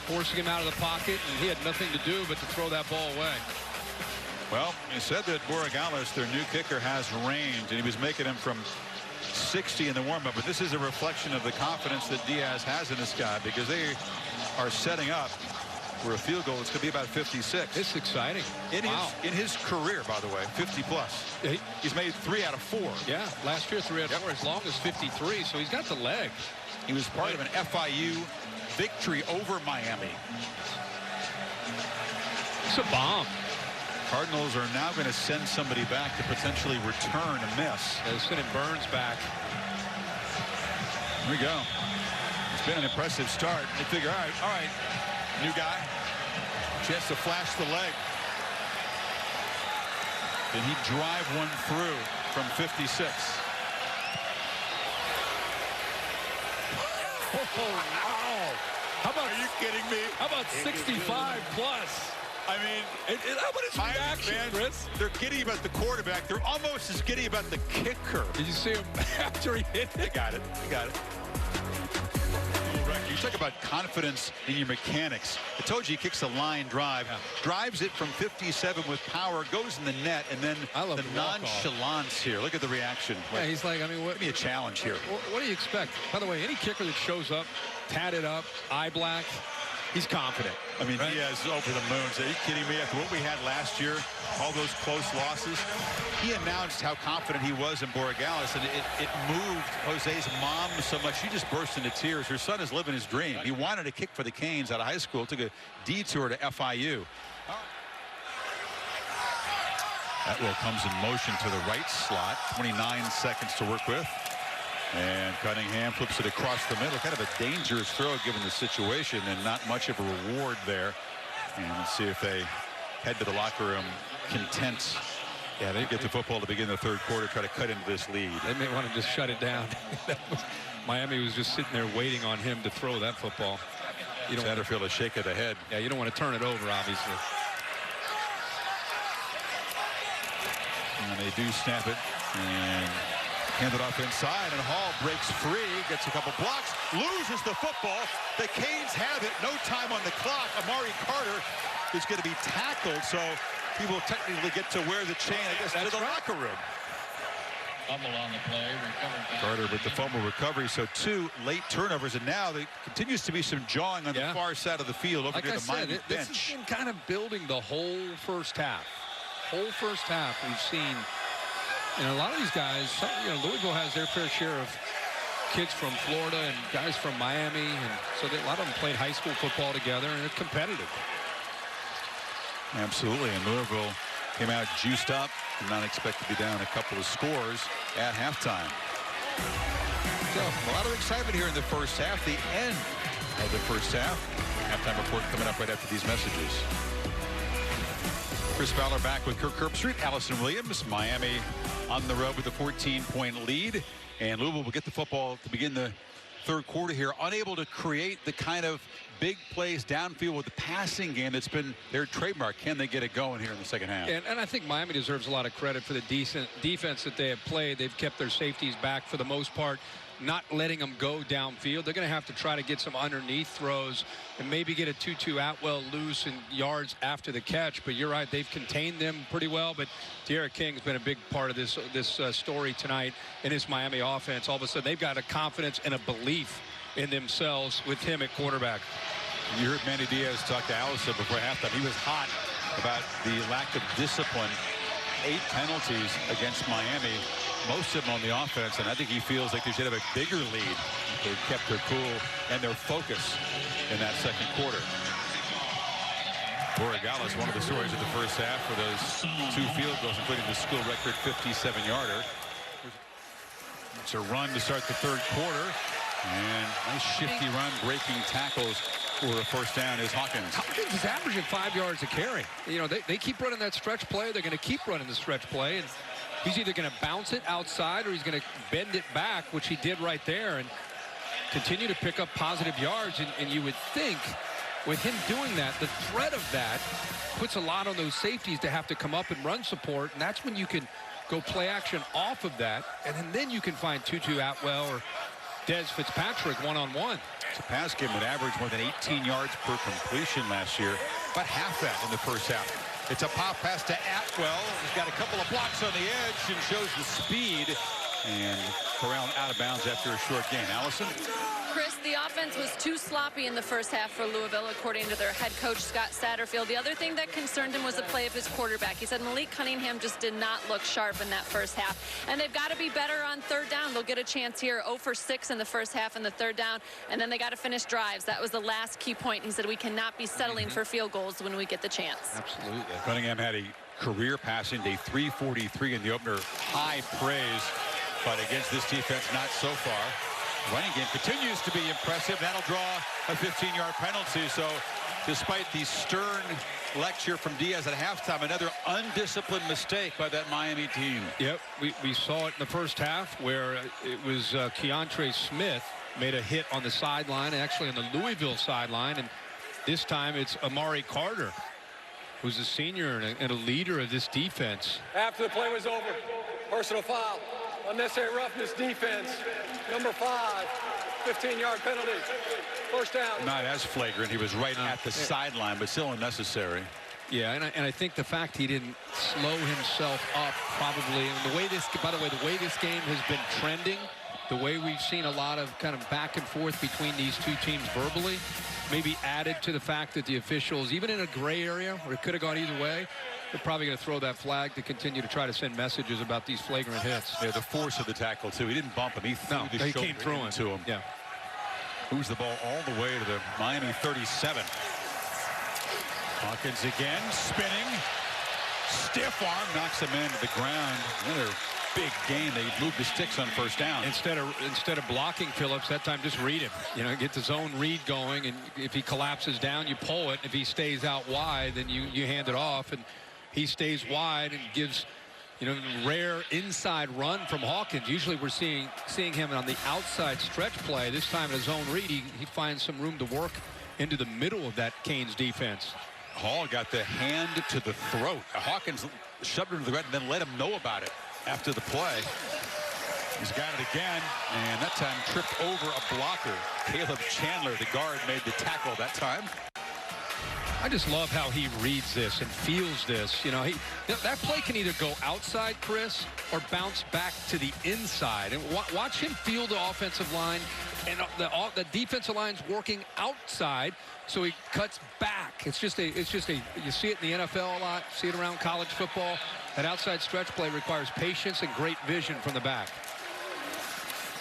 forcing him out of the pocket, and he had nothing to do but to throw that ball away. Well, you said that Borregales, their new kicker, has range, and he was making him from 60 in the warm-up, but this is a reflection of the confidence that Diaz has in this guy, because they are setting up for a field goal. It's going to be about 56. It's exciting. In his career, by the way, 50 plus. He's made 3 out of 4. Yeah, last year 3 out of 4, as long as 53, so he's got the leg. He was part of an FIU victory over Miami. It's a bomb. Cardinals are now going to send somebody back to potentially return a miss. They're sending Burns back. Here we go. It's been an impressive start. They figure, all right, new guy, chance to flash the leg. Can he drive one through from 56? Oh, wow. How about, are you kidding me? How about 65 plus? I mean, how about his reaction, Chris? They're giddy about the quarterback. They're almost as giddy about the kicker. Did you see him after he hit it? I got it. You talk about confidence in your mechanics. I told you he kicks a line drive, drives it from 57 with power, goes in the net, and then the nonchalance here. Look at the reaction. Yeah, he's like, I mean, give me a challenge here. What do you expect? By the way, any kicker that shows up, tatted up, eye black, he's confident. I mean, right? Diaz over the moon. Are you kidding me? After what we had last year, all those close losses, he announced how confident he was in Borregales, and it moved Jose's mom so much. She just burst into tears. Her son is living his dream. He wanted to kick for the Canes out of high school, took a detour to FIU. That will comes in motion to the right slot. 29 seconds to work with. And Cunningham flips it across the middle. Kind of a dangerous throw given the situation, and not much of a reward there. And let's see if they head to the locker room content. Yeah, they get the football to begin the third quarter, try to cut into this lead. They may want to just shut it down. Miami was just sitting there waiting on him to throw that football. Satterfield a shake of the head. Yeah, you don't want to turn it over, obviously. And they do snap it. And hand it off inside, and Hall breaks free, gets a couple blocks, loses the football. The Canes have it. No time on the clock. Amari Carter is going to be tackled, so he will technically get to wear the chain, I guess, to the locker room. Fumble on the play. Carter with the fumble recovery, so 2 late turnovers, and now there continues to be some jawing on the far side of the field over near the Miami bench. This has been kind of building the whole first half. We've seen. And a lot of these guys, Louisville has their fair share of kids from Florida and guys from Miami, and so a lot of them played high school football together, and it's competitive. Absolutely, and Louisville came out juiced up, and not expect to be down a couple of scores at halftime. So a lot of excitement here in the first half, the end of the first half. Halftime report coming up right after these messages. Chris Fowler back with Kirk Herbstreit, Allison Williams. Miami on the road with a 14-point lead, and Louisville will get the football to begin the third quarter here, unable to create the kind of big plays downfield with the passing game that's been their trademark. Can they get it going here in the second half? And I think Miami deserves a lot of credit for the decent defense that they have played. They've kept their safeties back for the most part, not letting them go downfield. They're going to have to try to get some underneath throws and maybe get a Tutu Atwell loose in yards after the catch. But you're right, they've contained them pretty well. But D'Eriq King's been a big part of this story tonight in his Miami offense. All of a sudden, they've got a confidence and a belief in themselves with him at quarterback. You heard Manny Diaz talk to Allison before halftime. He was hot about the lack of discipline. 8 penalties against Miami, most of them on the offense, and I think he feels like they should have a bigger lead. They've kept their cool and their focus in that second quarter. Borregales, one of the stories of the first half for those 2 field goals, including the school record 57-yarder. It's a run to start the third quarter, and nice shifty run, breaking tackles for a first down is Hawkins. Hawkins is averaging 5 yards a carry. They keep running that stretch play. They're going to keep running the stretch play, and he's either going to bounce it outside or he's going to bend it back, which he did right there, and continue to pick up positive yards. And you would think with him doing that, the threat of that puts a lot on those safeties to have to come up and run support, and that's when you can go play action off of that, and then you can find Tutu Atwell or Des Fitzpatrick one-on-one. It's a pass game that averaged more than 18 yards per completion last year, about half that in the first half. It's a pop pass to Atwell. He's got a couple of blocks on the edge and shows the speed, and corralled out of bounds after a short gain. Allison? Chris, the offense was too sloppy in the first half for Louisville, according to their head coach, Scott Satterfield. The other thing that concerned him was the play of his quarterback. He said Malik Cunningham just did not look sharp in that first half. And they've got to be better on third down. They'll get a chance here, 0 for 6 in the first half in the third down. And then they got to finish drives. That was the last key point. He said we cannot be settling for field goals when we get the chance. Absolutely. Cunningham had a career passing day, 343 in the opener. High praise, but against this defense, not so far. Running game continues to be impressive. That'll draw a 15-yard penalty. So despite the stern lecture from Diaz at halftime, another undisciplined mistake by that Miami team. Yep, we saw it in the first half where it was Keontre Smith made a hit on the sideline, actually on the Louisville sideline, and this time it's Amari Carter who's a senior and a leader of this defense. After the play was over, personal foul, unnecessary roughness defense, number 5, 15-yard penalty, first down. Not as flagrant. He was right at the sideline, but still unnecessary. Yeah, and I think the fact he didn't slow himself up probably, and the way this, by the way, the way this game has been trending, the way we've seen a lot of kind of back and forth between these two teams verbally, maybe added to the fact that the officials, even in a gray area where it could have gone either way, they're probably going to throw that flag to continue to try to send messages about these flagrant hits. Yeah, the force of the tackle, too. He didn't bump him. He threw the shoulder came through into him. Yeah. Moves the ball all the way to the Miami 37. Hawkins again, spinning. Stiff arm, knocks him into the ground. Another big game. They moved the sticks on first down. Instead of blocking Phillips, that time just read him. You know, get the zone read going, and if he collapses down, you pull it. If he stays out wide, then you hand it off, and he stays wide and gives, you know, rare inside run from Hawkins. Usually we're seeing him on the outside stretch play. This time in a zone read, he finds some room to work into the middle of that Canes defense. Hall got the hand to the throat. Hawkins shoved him to the ground and then let him know about it after the play. He's got it again, and that time tripped over a blocker. Caleb Chandler, the guard, made the tackle that time. I just love how he reads this and feels this. You know, that play can either go outside, Chris, or bounce back to the inside. And watch him feel the offensive line, and the defensive line's working outside, so he cuts back. It's just a. You see it in the NFL a lot. See it around college football. That outside stretch play requires patience and great vision from the back.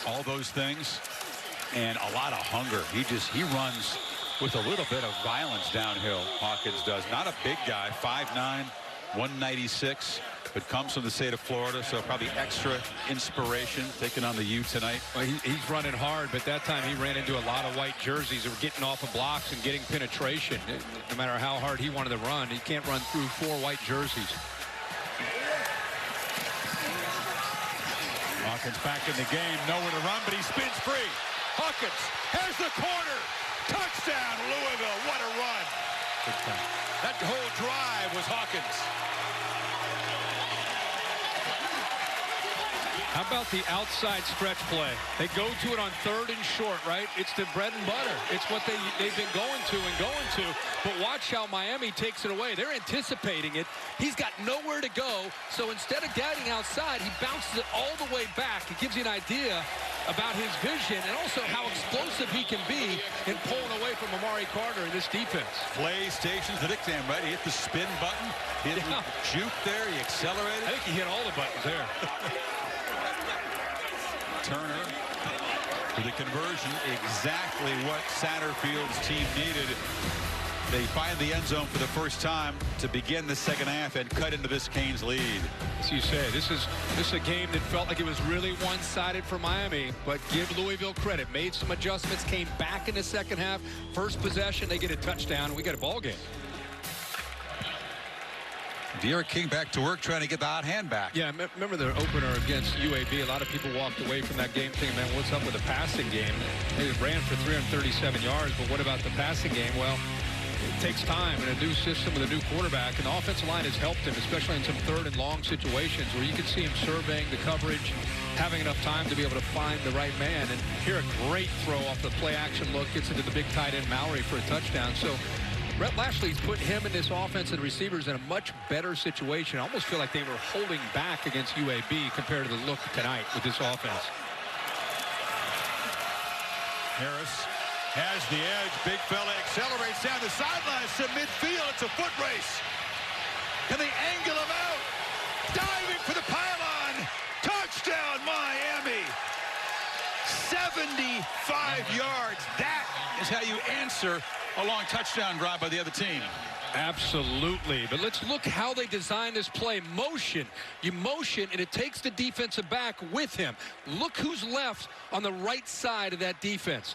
All those things, and a lot of hunger. He runs with a little bit of violence downhill. Hawkins does. Not a big guy, 5'9", 196, but comes from the state of Florida, so probably extra inspiration taking on the U tonight. Well, he's running hard, but that time he ran into a lot of white jerseys that were getting off of blocks and getting penetration. No matter how hard he wanted to run, he can't run through 4 white jerseys. Hawkins back in the game, nowhere to run, but he spins free. Hawkins has the corner. Touchdown, Louisville. What a run. That whole drive was Hawkins. How about the outside stretch play? They go to it on 3rd and short, right? It's the bread and butter. It's what they've been going to. But watch how Miami takes it away. They're anticipating it. He's got nowhere to go. So instead of getting outside, he bounces it all the way back. It gives you an idea about his vision and also how explosive he can be in pulling away from Amari Carter in this defense. Play stations the dictam, right? He hit the spin button. He hit the juke there. He accelerated. I think he hit all the buttons there. Turner for the conversion, exactly what Satterfield's team needed. They find the end zone for the first time to begin the second half and cut into this Canes lead. As you say, this is a game that felt like it was really one-sided for Miami, but give Louisville credit. Made some adjustments, came back in the second half. First possession, they get a touchdown, and we got a ball game. D'Eriq King back to work trying to get the hot hand back. Yeah, remember the opener against UAB. A lot of people walked away from that game thinking, man, what's up with the passing game? They ran for 337 yards, but what about the passing game? Well, it takes time and a new system with a new quarterback, and the offensive line has helped him, especially in some 3rd and long situations where you can see him surveying the coverage, having enough time to be able to find the right man. And here a great throw off the play-action look, gets into the big tight end Mowry for a touchdown. So Brett Lashley's put him and this offense and receivers in a much better situation. I almost feel like they were holding back against UAB compared to the look tonight with this offense. Harris has the edge. Big fella accelerates down the sidelines to midfield. It's a foot race. Can they angle him out? Diving for the pylon. Touchdown, Miami. 75 yards. That is how you answer a long touchdown drive by the other team. Absolutely. But let's look how they design this play. Motion. You motion, and it takes the defensive back with him. Look who's left on the right side of that defense.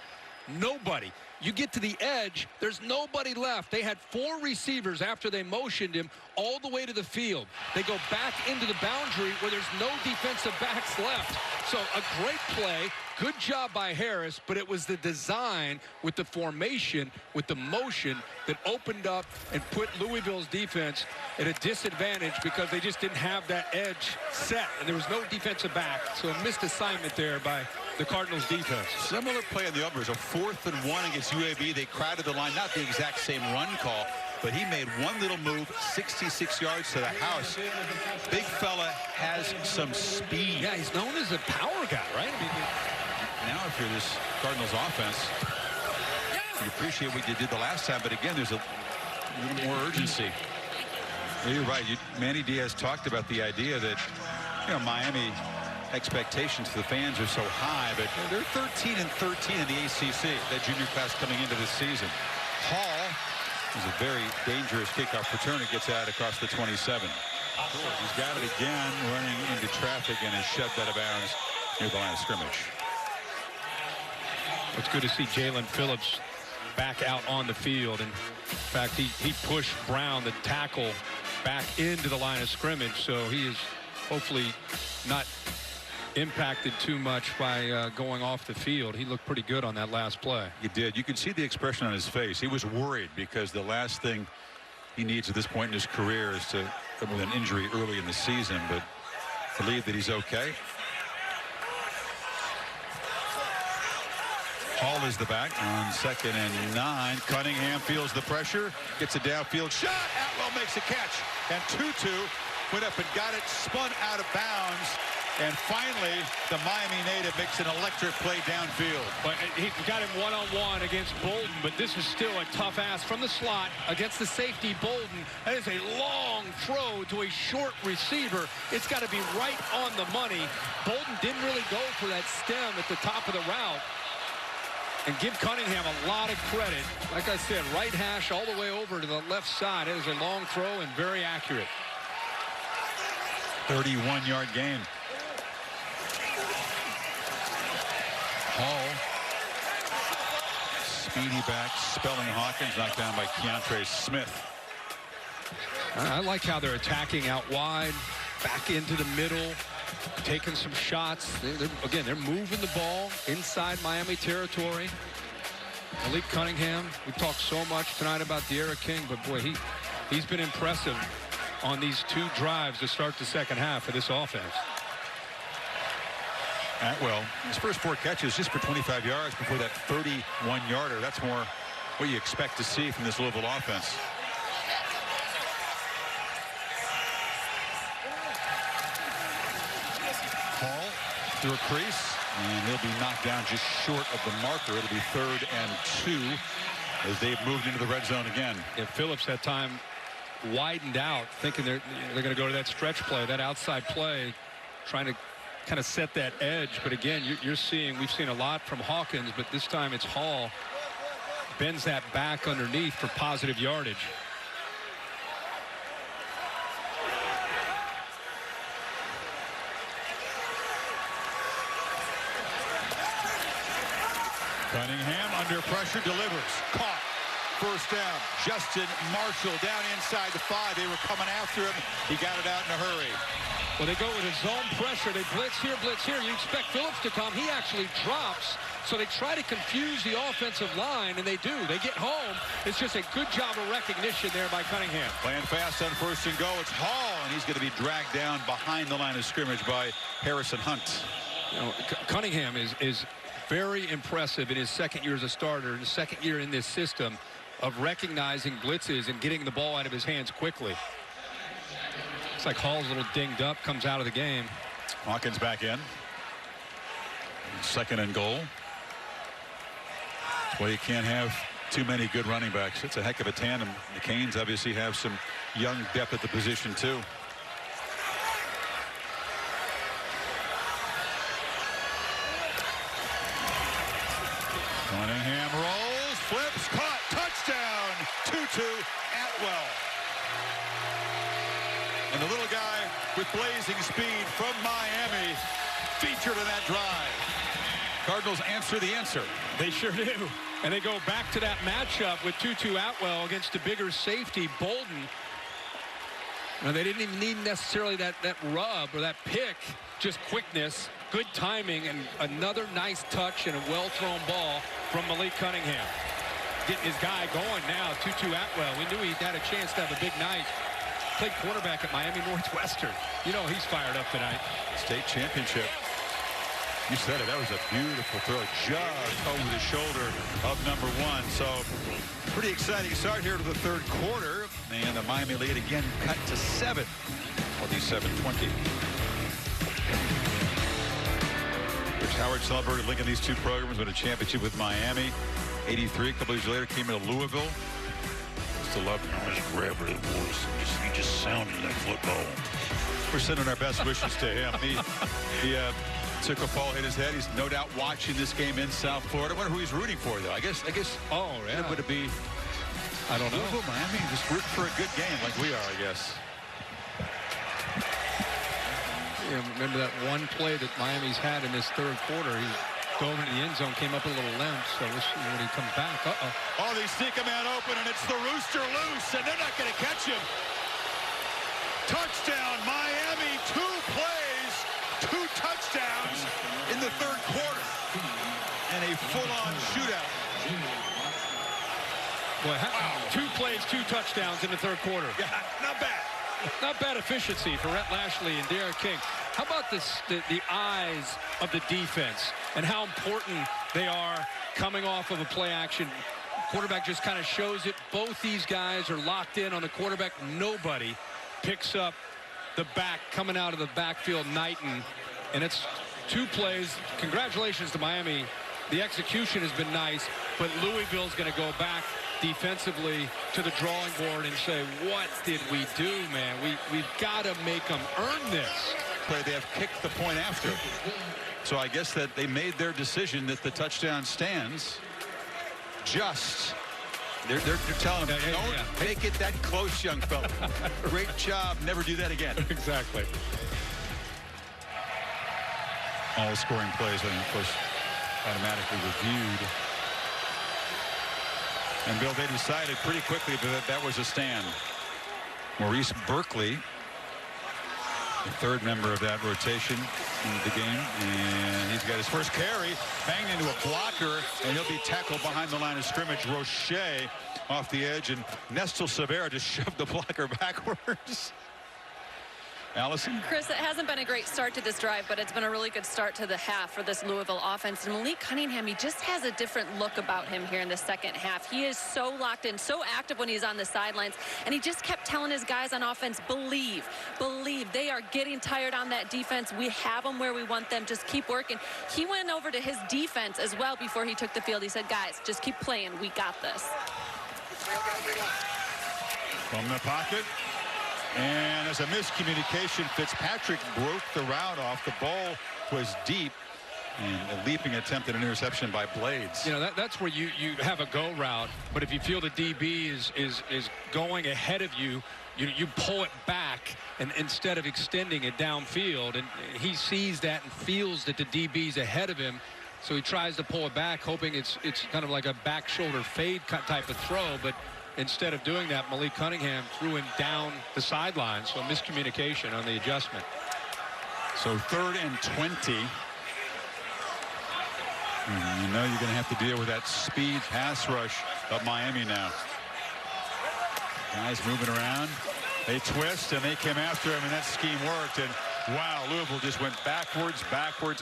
Nobody. You get to the edge, there's nobody left. They had 4 receivers after they motioned him. all the way to the field. They go back into the boundary where there's no defensive backs left. So a great play. Good job by Harris, but it was the design with the formation, with the motion that opened up and put Louisville's defense at a disadvantage because they just didn't have that edge set, and there was no defensive back. So a missed assignment there by the Cardinals defense. Similar play in the opener. It was a 4th and 1 against UAB. They crowded the line, not the exact same run call, but he made one little move, 66 yards to the house. Big fella has some speed. Yeah, he's known as a power guy, right? I mean, now if you're this Cardinals offense, you appreciate what you did the last time, but again, there's a little more urgency. Yeah, you're right. Manny Diaz talked about the idea that, you know, Miami expectations for the fans are so high, but they're 13 and 13 in the ACC, that junior class coming into this season. Hall is a very dangerous kickoff return. It gets out across the 27. He's got it again, running into traffic, and is shoved out of bounds near the line of scrimmage. It's good to see Jalen Phillips back out on the field. And in fact, he pushed Brown, the tackle, back into the line of scrimmage. So he is hopefully not impacted too much by going off the field. He looked pretty good on that last play. He did. You could see the expression on his face. He was worried because the last thing he needs at this point in his career is to come with an injury early in the season, but believe that he's okay. Hall is the back on 2nd and 9. Cunningham feels the pressure, gets a downfield shot. Atwell makes a catch, and Tutu went up and got it, spun out of bounds, and finally the Miami native makes an electric play downfield. But he got him one-on-one against Bolden, but this is still a tough ass from the slot against the safety Bolden. That is a long throw to a short receiver. It's got to be right on the money. Bolden didn't really go for that stem at the top of the route. And give Cunningham a lot of credit. Like I said, right hash all the way over to the left side. It was a long throw and very accurate. 31-yard gain. Hall, speedy back, spelling Hawkins, knocked down by Keontre Smith. I like how they're attacking out wide, back into the middle, taking some shots. Again, they're moving the ball inside Miami territory. Malik Cunningham, we talked so much tonight about De'Ara King, but boy, he's been impressive on these 2 drives to start the second half of this offense. Atwell, his first 4 catches just for 25 yards before that 31-yarder. That's more what you expect to see from this Louisville offense. Hall through a crease, and he'll be knocked down just short of the marker. It'll be 3rd and 2 as they've moved into the red zone again. If Phillips that time widened out, thinking they're going to go to that stretch play, that outside play, trying to kind of set that edge. But again, we've seen a lot from Hawkins, but this time it's Hall. Bends that back underneath for positive yardage. Cunningham under pressure, delivers, caught. First down. Justin Marshall down inside the 5. They were coming after him. He got it out in a hurry. Well, they go with a zone pressure. They blitz here, blitz here. You expect Phillips to come. He actually drops. So they try to confuse the offensive line, and they do. They get home. It's just a good job of recognition there by Cunningham. Playing fast on 1st and goal. It's Hall, and he's going to be dragged down behind the line of scrimmage by Harrison Hunt. You know, Cunningham is very impressive in his 2nd year as a starter, his 2nd year in this system, of recognizing blitzes and getting the ball out of his hands quickly. Looks like Hall's a little dinged up, comes out of the game. Hawkins back in. 2nd and goal. That's why you can't have too many good running backs. It's a heck of a tandem. The Canes obviously have some young depth at the position too. Cunningham rolls, flips, caught, touchdown, Tutu Atwell. And the little guy with blazing speed from Miami featured in that drive. Cardinals answer the answer. They sure do. And they go back to that matchup with Tutu Atwell against the bigger safety, Bolden. Now, they didn't even need necessarily that rub or that pick, just quickness, good timing, and another nice touch and a well-thrown ball from Malik Cunningham. Getting his guy going now, Tutu Atwell. We knew he had a chance to have a big night. Played quarterback at Miami Northwestern. You know he's fired up tonight. State championship. You said it. That was a beautiful throw, just over the shoulder of number 1. So pretty exciting start here to the third quarter. And the Miami lead again cut to 7. 27-20. Rich Howard celebrated linking these two programs with a championship with Miami. 83. A couple years later came to Louisville. Still love his gravelly voice. He just sounded like football. We're sending our best wishes to him. He took a fall, hit his head. He's no doubt watching this game in South Florida. I wonder who he's rooting for, though. I guess. Oh, yeah. Would it be? I don't know. Louisville, Miami, just root for a good game like we are, I guess. Yeah, remember that one play that Miami's had in this third quarter? He dove into the end zone, came up a little limp. So we'll see when he comes back. Oh, they sneak a man open, and it's the Rooster loose, and they're not going to catch him. Touchdown, Miami. 2 plays, 2 touchdowns in the third quarter, and a full-on shootout. Boy, wow. 2 plays, 2 touchdowns in the third quarter. Yeah, not bad. Not bad efficiency for Rhett Lashley and Derek King. How about the eyes of the defense and how important they are coming off of a play action? Quarterback just kind of shows it. Both these guys are locked in on the quarterback. Nobody picks up the back coming out of the backfield. Knighton, and it's 2 plays. Congratulations to Miami. The execution has been nice, but Louisville's going to go back defensively to the drawing board and say, what did we do, man? We've got to make them earn this. Play, they have kicked the point after. So I guess that they made their decision that the touchdown stands. Just. They're telling him, don't make it that close, young fella. Great job. Never do that again. Exactly. All scoring plays, and of course, automatically reviewed. And Bill, they decided pretty quickly that that was a stand. Maurice Berkeley, the third member of that rotation in the game, and he's got his first carry, banged into a blocker, and he'll be tackled behind the line of scrimmage. Roche off the edge, and Nestor Severa just shoved the blocker backwards. Allison? Chris, it hasn't been a great start to this drive, but it's been a really good start to the half for this Louisville offense. And Malik Cunningham, he just has a different look about him here in the second half. He is so locked in, so active when he's on the sidelines. And he just kept telling his guys on offense, believe. They are getting tired on that defense. We have them where we want them. Just keep working. He went over to his defense as well before he took the field. He said, guys, just keep playing. We got this. From the pocket. And as a miscommunication, Fitzpatrick broke the route off. The ball was deep, and a leaping attempt at an interception by Blades. You know, that's where you have a go route, but if you feel the DB is going ahead of you, you pull it back, and instead of extending it downfield, and he sees that and feels that the DB's ahead of him, so he tries to pull it back, hoping it's kind of like a back shoulder fade type of throw, but instead of doing that, Malik Cunningham threw him down the sideline. So miscommunication on the adjustment. So 3rd and 20. You know you're going to have to deal with that speed pass rush of Miami now. Guys moving around. They twist, and they came after him, and that scheme worked. And wow, Louisville just went backwards,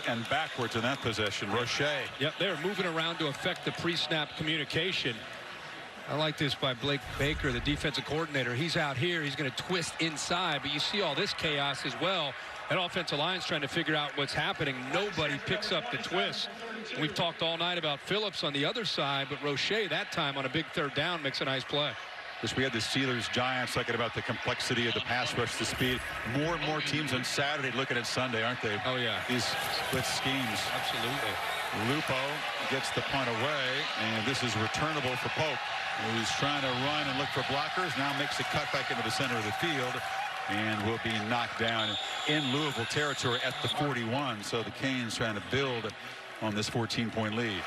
and backwards in that possession. Roche. Yep, they're moving around to affect the pre-snap communication. I like this by Blake Baker, the defensive coordinator. He's out here. He's going to twist inside. But you see all this chaos as well. That offensive line's trying to figure out what's happening. Nobody picks up the twist. We've talked all night about Phillips on the other side, but Roche that time on a big 3rd down makes a nice play. Yes, we had the Steelers-Giants talking about the complexity of the pass rush, the speed. More and more teams on Saturday looking at Sunday, aren't they? Oh, yeah. These split schemes. Absolutely. Lupo gets the punt away, and this is returnable for Pope, who's trying to run and look for blockers. Now makes a cut back into the center of the field and will be knocked down in Louisville territory at the 41. So the Canes trying to build on this 14-point lead.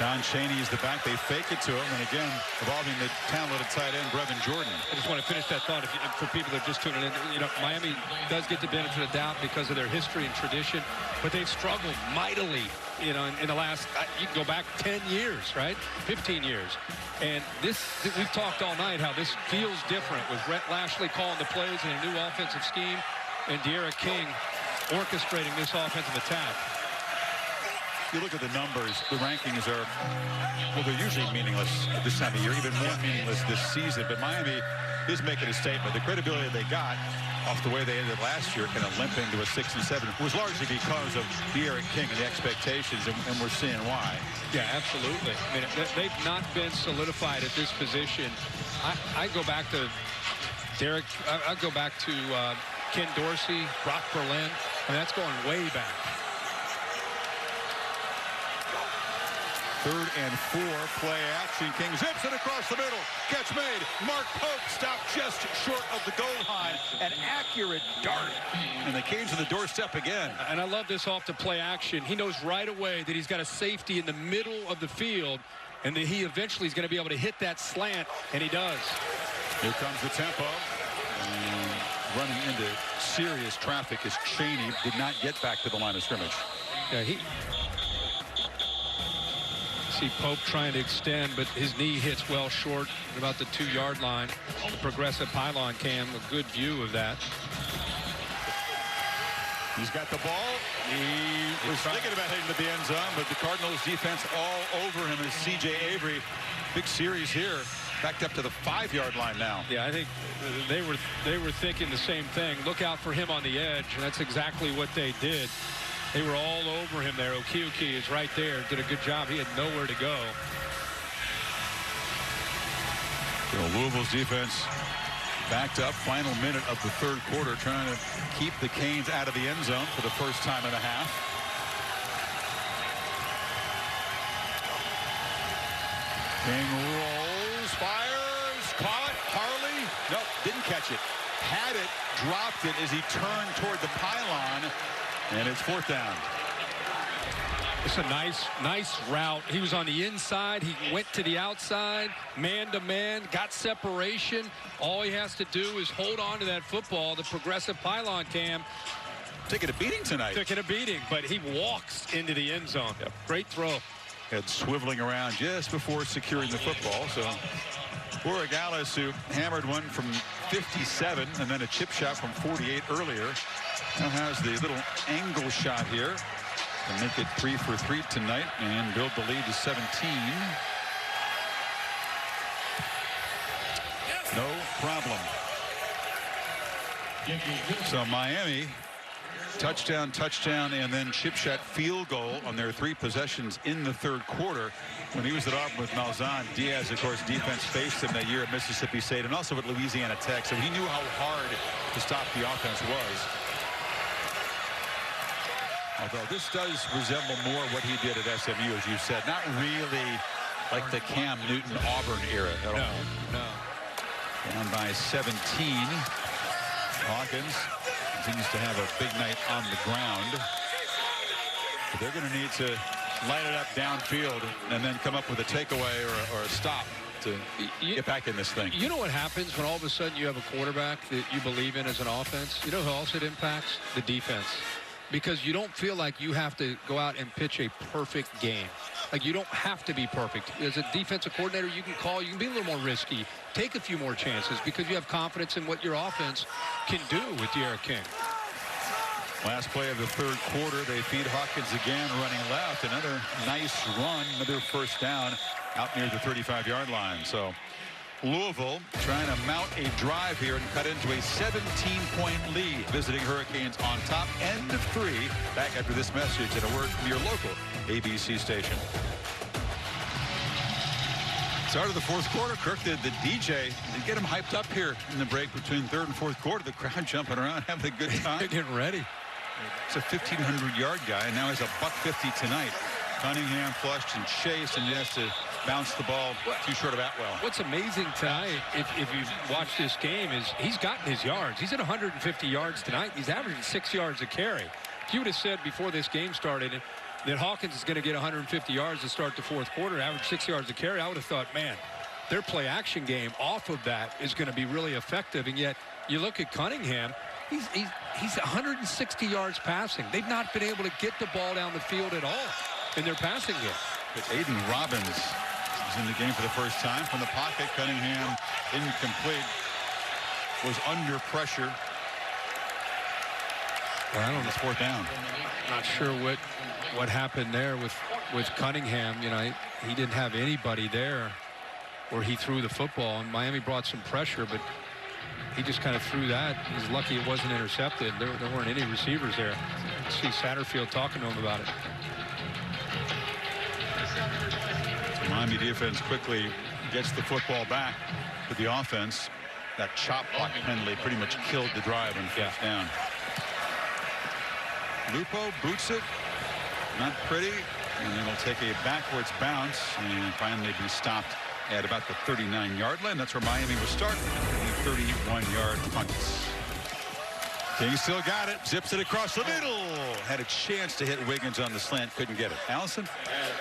Don Chaney is the back. They fake it to him, and again, involving the talented tight end, Brevin Jordan. I just want to finish that thought for people that are just tuning in. You know, Miami does get the benefit of the doubt because of their history and tradition, but they've struggled mightily, you know, in the last, you can go back 10 years, right? 15 years. And we've talked all night how this feels different with Rhett Lashley calling the plays in a new offensive scheme and D'Eriq King orchestrating this offensive attack. You look at the numbers, the rankings are, well, they're usually meaningless at this time of year, even more meaningless this season. But Miami is making a statement. The credibility they got off the way they ended last year, kind of limping to a 6-7, was largely because of D'Eriq King and the expectations, and we're seeing why. Yeah, absolutely. I mean, they've not been solidified at this position. I go back to Derek. I go back to Ken Dorsey, Brock Berlin, and that's going way back. 3rd and 4, play action. King zips it across the middle. Catch made. Mark Pope stopped just short of the goal line. An accurate dart. And the Canes on the doorstep again. And I love this off the play action. He knows right away that he's got a safety in the middle of the field, and that he eventually is going to be able to hit that slant, and he does. Here comes the tempo. And running into serious traffic as Chaney did not get back to the line of scrimmage. Yeah, see Pope trying to extend, but his knee hits well short at about the 2-yard line. The progressive pylon cam, a good view of that. He's got the ball. He was thinking about heading to the end zone, but the Cardinals defense all over him as C.J. Avery. Big series here. Backed up to the 5-yard line now. Yeah, I think they were thinking the same thing. Look out for him on the edge, and that's exactly what they did. They were all over him there. Okeke is right there. Did a good job. He had nowhere to go. Louisville's defense backed up. Final minute of the 3rd quarter, trying to keep the Canes out of the end zone for the first time in a half. King rolls, fires, caught. Harley, nope, didn't catch it. Had it, dropped it as he turned toward the pylon. And it's 4th down. It's a nice route. He was on the inside. He went to the outside, man-to-man, got separation. All he has to do is hold on to that football. The progressive pylon cam. Taking a beating tonight. Taking a beating, but he walks into the end zone. Yep. Great throw. Head swiveling around just before securing the football. So Borregales, who hammered one from 57 and then a chip shot from 48 earlier, now has the little angle shot here to make it 3 for 3 tonight and build the lead to 17. No problem. So Miami, touchdown, and then chip shot field goal on their 3 possessions in the 3rd quarter. When he was at Auburn with Malzahn, Diaz, of course, defense faced him that year at Mississippi State and also at Louisiana Tech, so he knew how hard to stop the offense was. Although this does resemble more what he did at SMU, as you said. Not really like the Cam Newton Auburn era at all. No. Down by 17. Hawkins continues to have a big night on the ground. But they're going to need to light it up downfield and then come up with a takeaway or a stop to get back in this thing. You know what happens when all of a sudden you have a quarterback that you believe in as an offense? You know who else it impacts? The defense. Because you don't feel like you have to go out and pitch a perfect game. Like, you don't have to be perfect. As a defensive coordinator, you can be a little more risky, take a few more chances because you have confidence in what your offense can do with D'Eriq King. Last play of the 3rd quarter, they feed Hawkins again, running left. Another nice run, another 1st down out near the 35-yard line. So Louisville trying to mount a drive here and cut into a 17-point lead, visiting Hurricanes on top. End of 3. Back after this message and a word from your local ABC station. Start of the 4th quarter, Kirk did the DJ to get him hyped up here in the break between 3rd and 4th quarter. The crowd jumping around, having a good time. They're getting ready. It's a 1,500-yard guy, and now has a $150 tonight. Cunningham flushed and chased, and he has to bounce the ball too short of Atwell. What's amazing tonight, if you watch this game, is he's gotten his yards. He's at 150 yards tonight. He's averaging 6 yards a carry. If you would have said before this game started, that Hawkins is going to get 150 yards to start the fourth quarter, average 6 yards a carry, I would have thought, man, their play action game off of that is going to be really effective. And yet you look at Cunningham, he's 160 yards passing. They've not been able to get the ball down the field at all in their passing game. But Aiden Robbins is in the game for the first time from the pocket. Cunningham incomplete, was under pressure. Well, I don't know. It's fourth down. Not sure what happened there with Cunningham. You know, he didn't have anybody there where he threw the football, and Miami brought some pressure, but he just kind of threw that. He's lucky it wasn't intercepted. There weren't any receivers there. I see Satterfield talking to him about it. Miami defense quickly gets the football back to the offense. That chop block penalty pretty much killed the drive and first down. Lupo boots it. Not pretty. And then will take a backwards bounce and finally be stopped at about the 39-yard line. That's where Miami will start. 31-yard punts. King still got it. Zips it across the middle. Had a chance to hit Wiggins on the slant. Couldn't get it. Allison?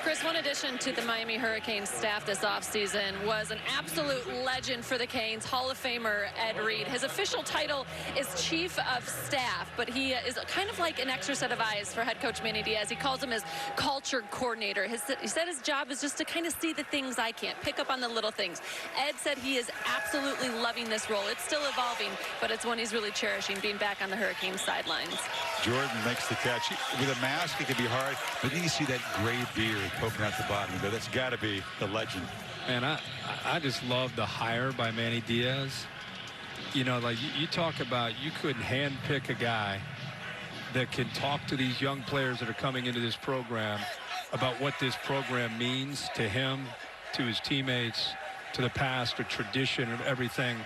Chris, one addition to the Miami Hurricanes staff this offseason was an absolute legend for the Canes, Hall of Famer Ed Reed. His official title is Chief of Staff, but he is kind of like an extra set of eyes for head coach Manny Diaz. He calls him his culture coordinator. He said his job is just to kind of see the things I can't, pick up on the little things. Ed said he is absolutely loving this role. It's still evolving, but it's one he's really cherishing, being back on the Hurricanes sidelines. Jordan makes the catch. With a mask, it can be hard, but then you see that gray beard poking out the bottom. But that's got to be the legend. Man, I just love the hire by Manny Diaz. You know, like you talk about, you couldn't handpick a guy that can talk to these young players that are coming into this program about what this program means to him, to his teammates, to the past, the tradition of everything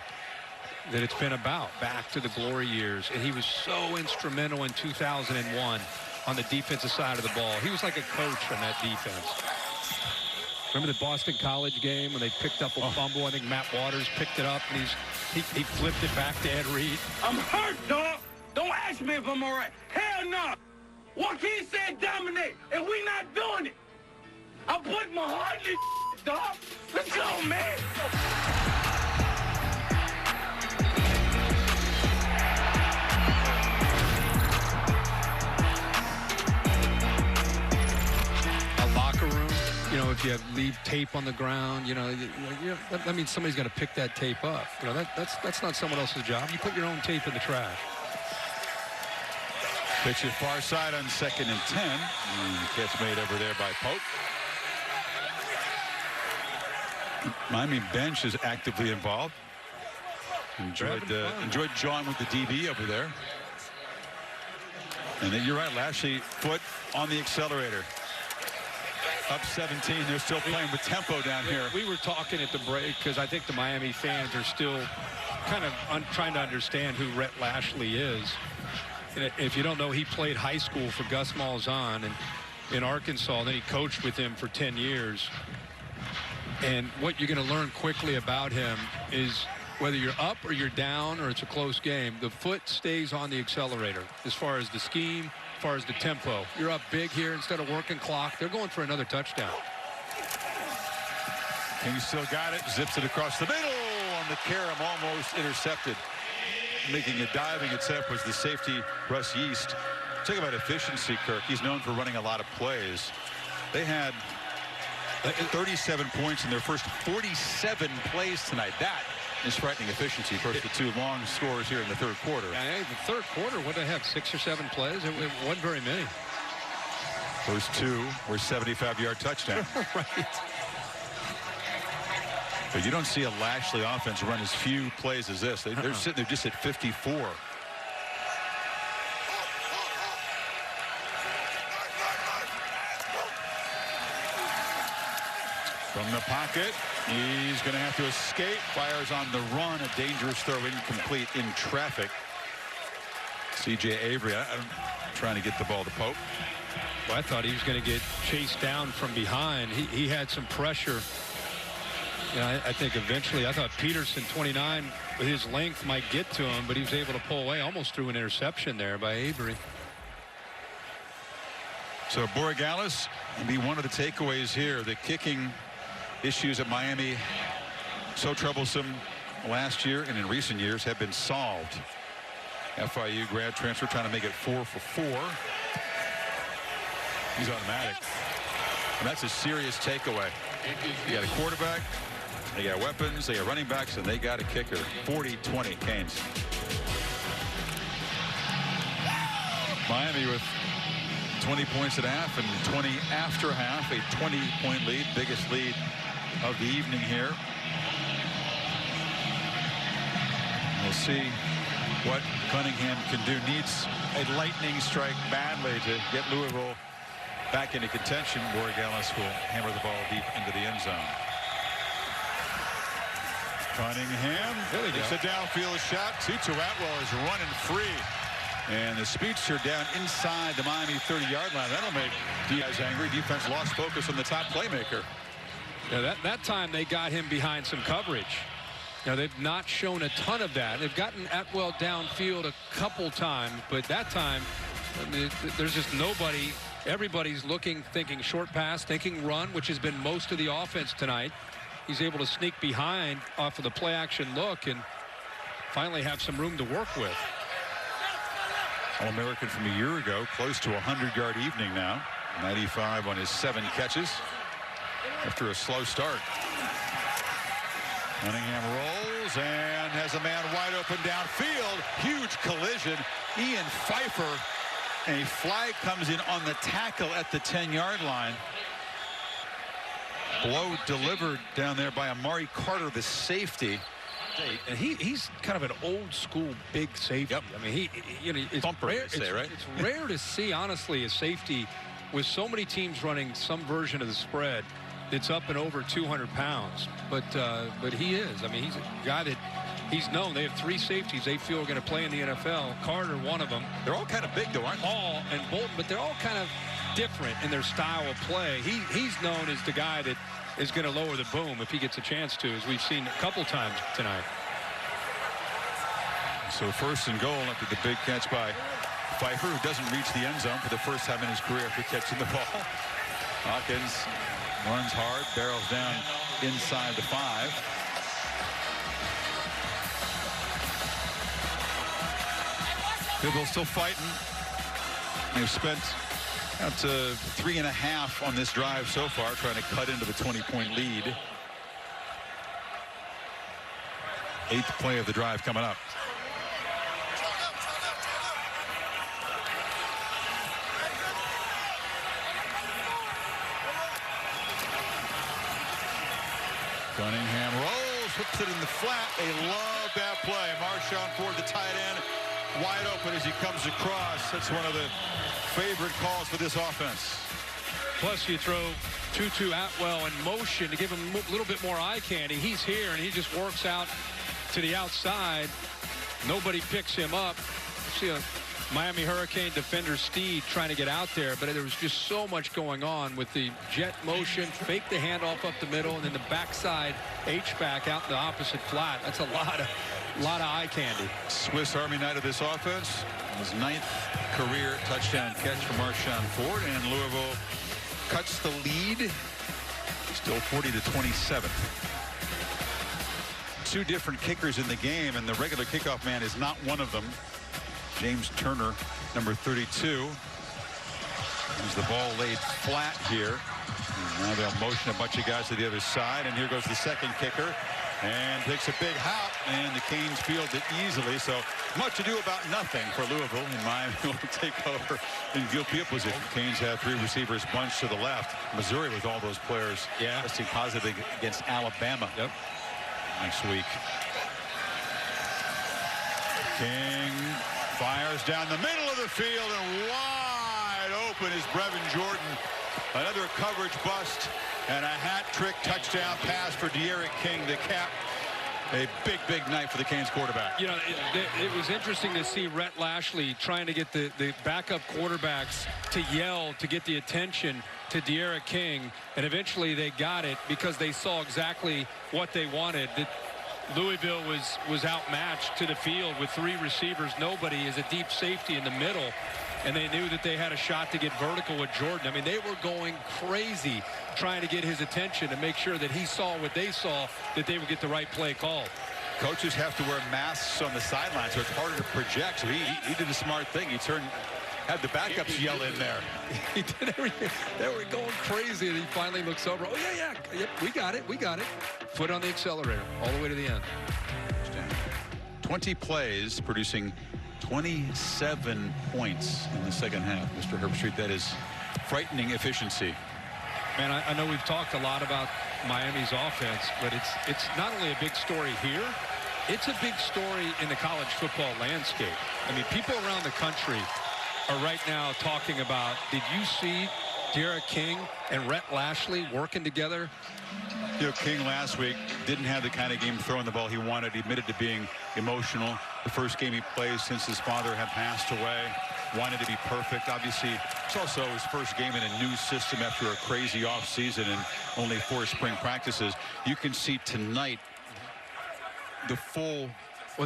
that it's been about, back to the glory years. And he was so instrumental in 2001 on the defensive side of the ball. He was like a coach on that defense. Remember the Boston College game when they picked up a fumble? I think Matt Waters picked it up, and he flipped it back to Ed Reed. I'm hurt, dog. Don't ask me if I'm all right. Hell no. Joaquin said dominate, and we not doing it. I put my heart in this, dog. Let's go, man. You know, if you leave tape on the ground, you know, that means somebody's got to pick that tape up. You know, that's not someone else's job. You put your own tape in the trash. Pitch it far side on 2nd and 10. Catch made over there by Pope. Miami bench is actively involved. Enjoyed John with the DB over there. And then you're right, Lashley, foot on the accelerator. Up 17. They're still playing with tempo down here. We were talking at the break because I think the Miami fans are still kind of trying to understand who Rhett Lashley is. And if you don't know, he played high school for Gus Malzahn in Arkansas. And then he coached with him for 10 years. And what you're going to learn quickly about him is whether you're up or you're down or it's a close game, the foot stays on the accelerator as far as the scheme, as far as the tempo. You're up big here instead of working clock. They're going for another touchdown. King still got it. Zips it across the middle on the carom, almost intercepted. Making a diving attempt was the safety, Russ Yeast. Talk about efficiency, Kirk. He's known for running a lot of plays. They had 37 points in their first 47 plays tonight. That is frightening efficiency. Of course, the two long scores here in the third quarter. Yeah, the third quarter, what did they have, 6 or 7 plays? It wasn't very many. Those two were 75-yard touchdowns. Right. But you don't see a Lashley offense run as few plays as this. They're sitting there just at 54. From the pocket, he's going to have to escape. Fires on the run. A dangerous throw, incomplete in traffic. C.J. Avery, I'm trying to get the ball to Pope. Well, I thought he was going to get chased down from behind. He had some pressure. You know, I think eventually, I thought Peterson, 29, with his length might get to him, but he was able to pull away. Almost threw an interception there by Avery. So Borregales will be one of the takeaways here. The kicking issues at Miami, so troublesome last year and in recent years, have been solved. FIU grad transfer trying to make it 4 for 4. He's automatic. And that's a serious takeaway. You got a quarterback, they got weapons, they got running backs, and they got a kicker. 40-20 Canes. Miami with 20 points at half and 20 after half. A 20-point lead, biggest lead of the evening here. We'll see what Cunningham can do. Needs a lightning strike badly to get Louisville back into contention. Borregales will hammer the ball deep into the end zone. Cunningham. It's a downfield shot. Tutu Atwell is running free. And the speedster down inside the Miami 30-yard line. That'll make Diaz angry. Defense lost focus on the top playmaker. Yeah, that time they got him behind some coverage. Now, they've not shown a ton of that. They've gotten Atwell downfield a couple times, but that time, I mean, there's just nobody. Everybody's looking, thinking short pass, thinking run, which has been most of the offense tonight. He's able to sneak behind off of the play-action look and finally have some room to work with. All-American from a year ago, close to a 100-yard evening now. 95 on his 7 catches after a slow start. Cunningham rolls and has a man wide open downfield. Huge collision. Ian Pfeiffer. A flag comes in on the tackle at the 10-yard line. Blow delivered down there by Amari Carter, the safety. And he's kind of an old school big safety. Yep. I mean, it's Bumper, rare, right? It's rare to see, honestly, a safety with so many teams running some version of the spread that's up and over 200 pounds. But he is. I mean, he's a guy that he's known. They have 3 safeties they feel are going to play in the NFL. Carter, one of them. They're all kind of big, though, aren't they? Hall and Bolton, but they're all kind of different in their style of play. He's known as the guy that is going to lower the boom if he gets a chance to, as we've seen a couple times tonight. So 1st and goal after the big catch by Pfeiffer, who doesn't reach the end zone for the first time in his career after catching the ball. Hawkins runs hard, barrels down inside the 5. Ville still fighting. They've spent about 3.5 on this drive so far, trying to cut into the 20-point lead. 8th play of the drive coming up. Cunningham rolls, whips it in the flat. They love that play. Marshawn Ford, the tight end, wide open as he comes across. That's one of the favorite calls for this offense. Plus, you throw Tutu Atwell in motion to give him a little bit more eye candy. He's here, and he just works out to the outside. Nobody picks him up. See a Miami Hurricane defender Steed trying to get out there, but there was just so much going on with the jet motion, fake the handoff up the middle, and then the backside H-back out in the opposite flat. That's a lot of eye candy. Swiss Army knife of this offense. His 9th career touchdown catch for Marshawn Ford, and Louisville cuts the lead. Still 40-27. 2 different kickers in the game, and the regular kickoff man is not one of them. James Turner, number 32. As the ball laid flat here. And now they'll motion a bunch of guys to the other side, and here goes the second kicker. And takes a big hop, and the Canes field it easily. So much to do about nothing for Louisville, and Miami will take over in field position. Canes have 3 receivers bunched to the left. Missouri with all those players testing positive against Alabama next week. King fires down the middle of the field, and wide open is Brevin Jordan. Another coverage bust. And a hat-trick touchdown pass for D'Eriq King to cap a big night for the Canes quarterback. You know, it was interesting to see Rhett Lashley trying to get the backup quarterbacks to yell to get the attention to D'Eriq King, and eventually they got it because they saw exactly what they wanted. That Louisville was outmatched to the field with 3 receivers. Nobody is a deep safety in the middle. and they knew that they had a shot to get vertical with Jordan. I mean, they were going crazy trying to get his attention to make sure that he saw what they saw, that they would get the right play called. Coaches have to wear masks on the sideline, so it's harder to project. So he did a smart thing. He had the backups yell in there. He did everything. They were going crazy, and he finally looks over. Oh, yeah, yep, we got it. Foot on the accelerator all the way to the end. 20 plays, producing 27 points in the second half. Mr. Herbstreit, that is frightening efficiency. Man, I know we've talked a lot about Miami's offense, but it's not only a big story here, it's a big story in the college football landscape. I mean, people around the country are right now talking about, did you see Derek King and Rhett Lashley working together? You know, King last week didn't have the kind of game throwing the ball he wanted. He admitted to being emotional. The first game he played since his father had passed away. Wanted to be perfect. Obviously, it's also his first game in a new system after a crazy off season and only 4 spring practices. You can see tonight the full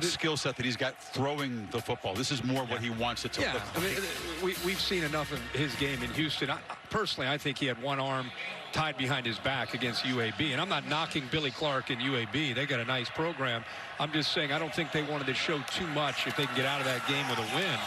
skill set that he's got throwing the football. This is more what he wants it to look like. I mean, we've seen enough of his game in Houston. Personally, I think he had one arm tied behind his back against UAB. And I'm not knocking Billy Clark and UAB. They got a nice program. I'm just saying I don't think they wanted to show too much if they can get out of that game with a win.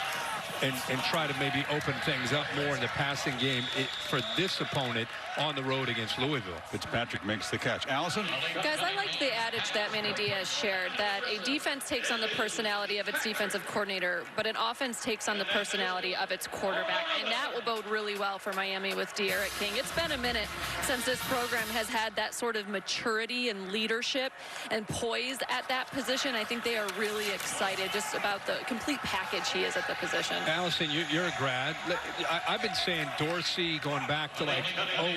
And try to maybe open things up more in the passing game for this opponent on the road against Louisville. Fitzpatrick makes the catch. Allison? Guys, I liked the adage that Manny Diaz shared, that a defense takes on the personality of its defensive coordinator, but an offense takes on the personality of its quarterback. And that will bode really well for Miami with Derek King. It's been a minute since this program has had that sort of maturity and leadership and poise at that position. I think they are really excited just about the complete package he is at the position. Allison, you're a grad. I've been saying Dorsey going back to like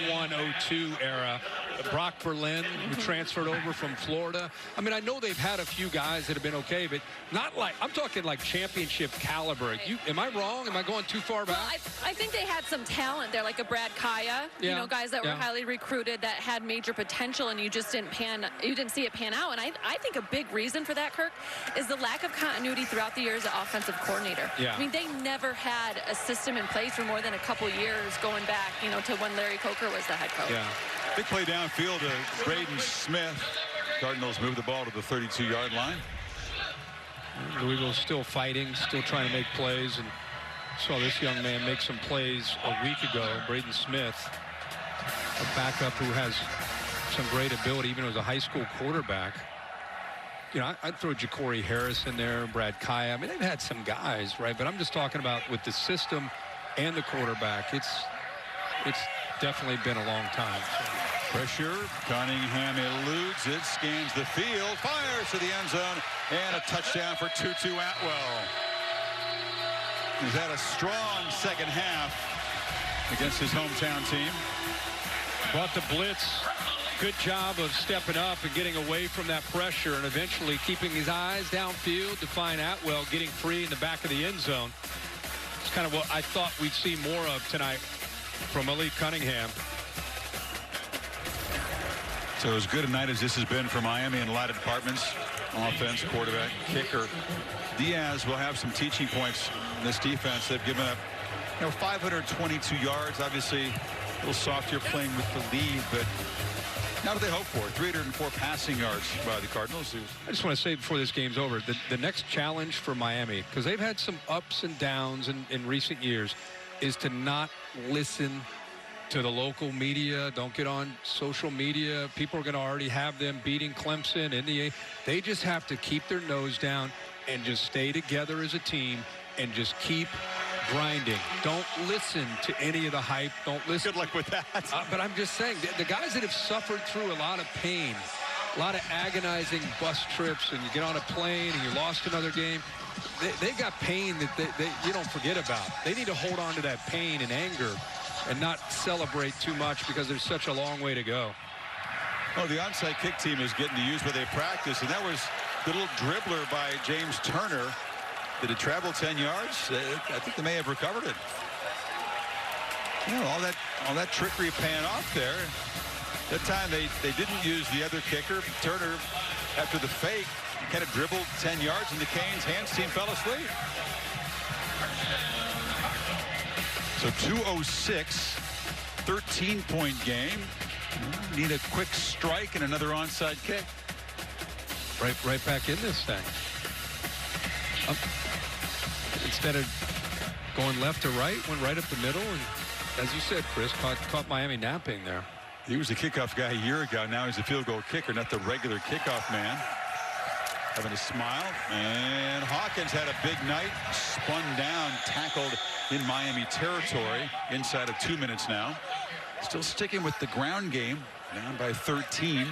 01, 02 era. Brock Berlin, who transferred over from Florida. I mean, I know they've had a few guys that have been okay, but not like, I'm talking like championship caliber. Am I wrong? Am I going too far back? Well, I think they had some talent there, like a Brad Kaya, you know, guys that were highly recruited that had major potential, and you just didn't see it pan out. And I think a big reason for that, Kirk, is the lack of continuity throughout the years as offensive coordinator. Yeah. I mean, they never had a system in place for more than a couple years going back, you know, to when Larry Coker was the head coach. Yeah. Big play downfield to Braden Smith. Cardinals move the ball to the 32-yard line. Louisville's still fighting, still trying to make plays, and saw this young man make some plays a week ago. Braden Smith, a backup who has some great ability, even as a high school quarterback. You know, I'd throw Ja'Cory Harris in there, Brad Kaya. I mean, they've had some guys, right? But I'm just talking about with the system and the quarterback. It's definitely been a long time. So. Pressure. Cunningham eludes it, scans the field, fires to the end zone, and a touchdown for Tutu Atwell. He's had a strong second half against his hometown team. Brought the blitz. Good job of stepping up and getting away from that pressure and eventually keeping his eyes downfield to find Atwell getting free in the back of the end zone. It's kind of what I thought we'd see more of tonight from Malik Cunningham. So as good a night as this has been for Miami in a lot of departments, offense, quarterback, kicker, Diaz will have some teaching points in this defense. They've given up, 522 yards. Obviously, a little softer playing with the lead, but not what they hoped for. 304 passing yards by the Cardinals. I just want to say before this game's over, the next challenge for Miami, because they've had some ups and downs in recent years, is to not listen to the local media. Don't get on social media. People are going to already have them beating Clemson in the They just have to keep their nose down and just stay together as a team and just keep grinding. Don't listen to any of the hype. Don't listen. Good luck with that. But I'm just saying, the guys that have suffered through a lot of pain, a lot of agonizing bus trips, and you get on a plane and you lost another game, they got pain that you don't forget about. They need to hold on to that pain and anger and not celebrate too much because there's such a long way to go. Oh, the onside kick team is getting to use where they practice, and that was the little dribbler by James Turner. Did it travel 10 yards? I think they may have recovered it. All that trickery paying off there. That time they didn't use the other kicker. Turner, after the fake, kind of dribbled 10 yards, and the Canes' hands team fell asleep. So 2:06, 13-point game. Need a quick strike and another onside kick. Right back in this thing. Instead of going left to right, went right up the middle, and as you said, Chris, caught Miami napping there. He was the kickoff guy a year ago. Now he's a field goal kicker, not the regular kickoff man. Having a smile. And Hawkins had a big night. Spun down, tackled in Miami territory. Inside of 2 minutes now. Still sticking with the ground game. Down by 13.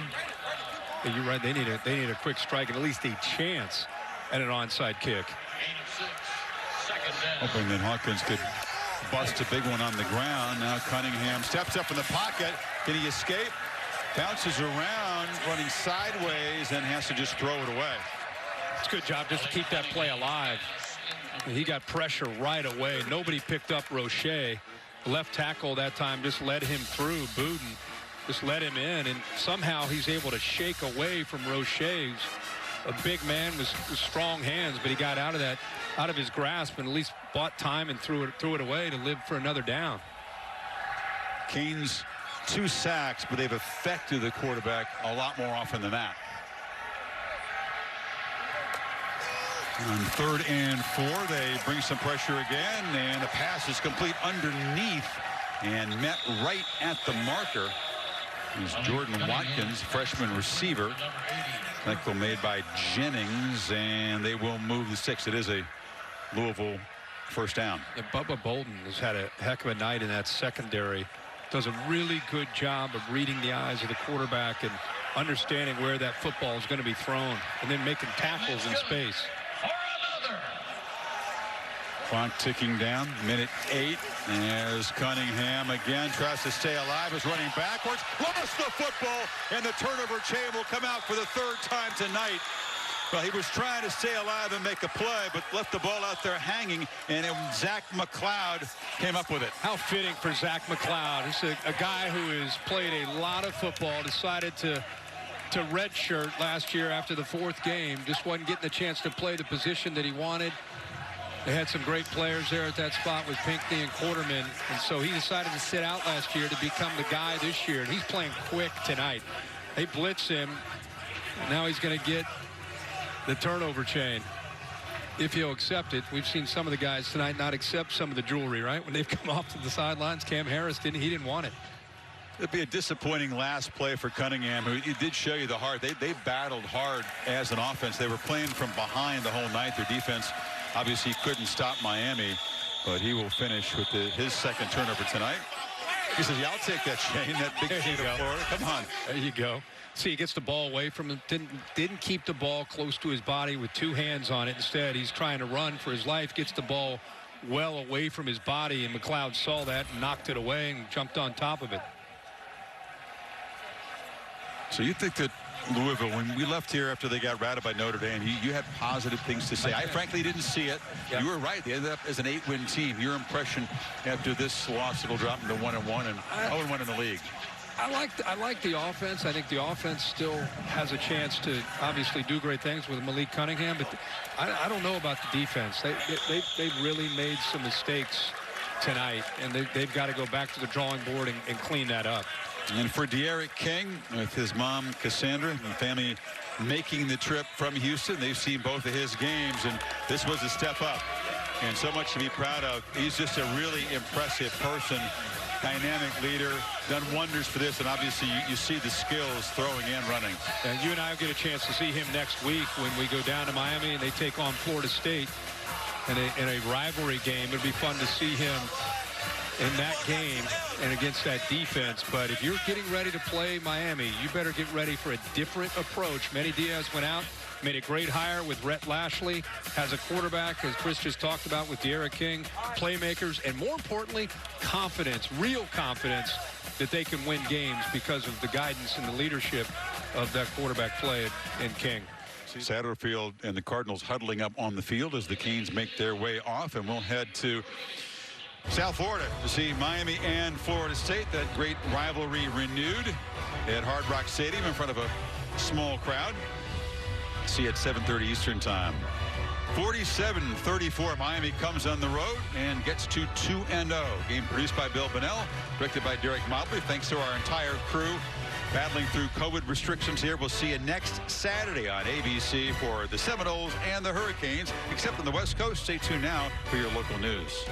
Yeah, you're right. They need a quick strike and at least a chance at an onside kick. Hoping that Hawkins could bust a big one on the ground. Now Cunningham steps up in the pocket. Can he escape? Bounces around, running sideways, and has to just throw it away. It's a good job just to keep that play alive. He got pressure right away. Nobody picked up Roche. Left tackle that time just led him through. Buden just let him in, and somehow he's able to shake away from Roche. A big man with strong hands, but he got out of his grasp and at least bought time and threw it away to live for another down. Canes 2 sacks, but they've affected the quarterback a lot more often than that. On 3rd and 4, they bring some pressure again, and the pass is complete underneath and met right at the marker. Is Jordan Watkins, freshman receiver. Tackle made by Jennings, and they will move the 6. It is a Louisville first down. And Bubba Bolden has had a heck of a night in that secondary. Does a really good job of reading the eyes of the quarterback and understanding where that football is going to be thrown, and then making tackles in space. Clock ticking down, minute 8, as Cunningham again tries to stay alive, is running backwards, lost the football, and the turnover chain will come out for the 3rd time tonight. Well, he was trying to stay alive and make a play, but left the ball out there hanging, and Zach McLeod came up with it. How fitting for Zach McLeod. He's a guy who has played a lot of football, decided to redshirt last year after the 4th game, just wasn't getting the chance to play the position that he wanted. They had some great players there at that spot with Pinckney and Quarterman, and so he decided to sit out last year to become the guy this year, and he's playing quick tonight. They blitz him, and now he's going to get the turnover chain if he'll accept it. We've seen some of the guys tonight not accept some of the jewelry, right? When they've come off to the sidelines, Cam Harris didn't want it. It'd be a disappointing last play for Cunningham, who he did show you the heart. They battled hard as an offense. They were playing from behind the whole night. Their defense obviously couldn't stop Miami, but he will finish with his 2nd turnover tonight. He says, yeah, I'll take that chain, that big sheet of Florida. Come on. There you go. See, he gets the ball away from him. Didn't keep the ball close to his body with 2 hands on it. Instead, he's trying to run for his life, gets the ball well away from his body, and McLeod saw that and knocked it away and jumped on top of it. So you think that Louisville, when we left here after they got routed by Notre Dame, you had positive things to say. I frankly didn't see it. Yep. You were right. They ended up as an 8-win team. Your impression after this loss, it'll drop into 1-1 and 0-1 in the league. I like the offense. I think the offense still has a chance to obviously do great things with Malik Cunningham, but I don't know about the defense. They really made some mistakes tonight, and they've got to go back to the drawing board and clean that up. And for De'Aaron King, with his mom Cassandra and family making the trip from Houston, they've seen both of his games, and this was a step up and so much to be proud of. He's just a really impressive person, dynamic leader, done wonders for this, and obviously you see the skills throwing and running. And you and I will get a chance to see him next week when we go down to Miami and they take on Florida State in a rivalry game. It'll be fun to see him in that game and against that defense. But if you're getting ready to play Miami, you better get ready for a different approach. Manny Diaz went out, made a great hire with Rhett Lashley, has a quarterback, as Chris just talked about, with De'Aaron King, playmakers, and more importantly, confidence, real confidence that they can win games because of the guidance and the leadership of that quarterback play in King. Satterfield and the Cardinals huddling up on the field as the Canes make their way off, and we'll head to South Florida to see Miami and Florida State. That great rivalry renewed at Hard Rock Stadium in front of a small crowd. See you at 7:30 Eastern Time. 47-34. Miami comes on the road and gets to 2-0. Game produced by Bill Bunnell, directed by Derek Mobley. Thanks to our entire crew battling through COVID restrictions here. We'll see you next Saturday on ABC for the Seminoles and the Hurricanes. Except on the West Coast, stay tuned now for your local news.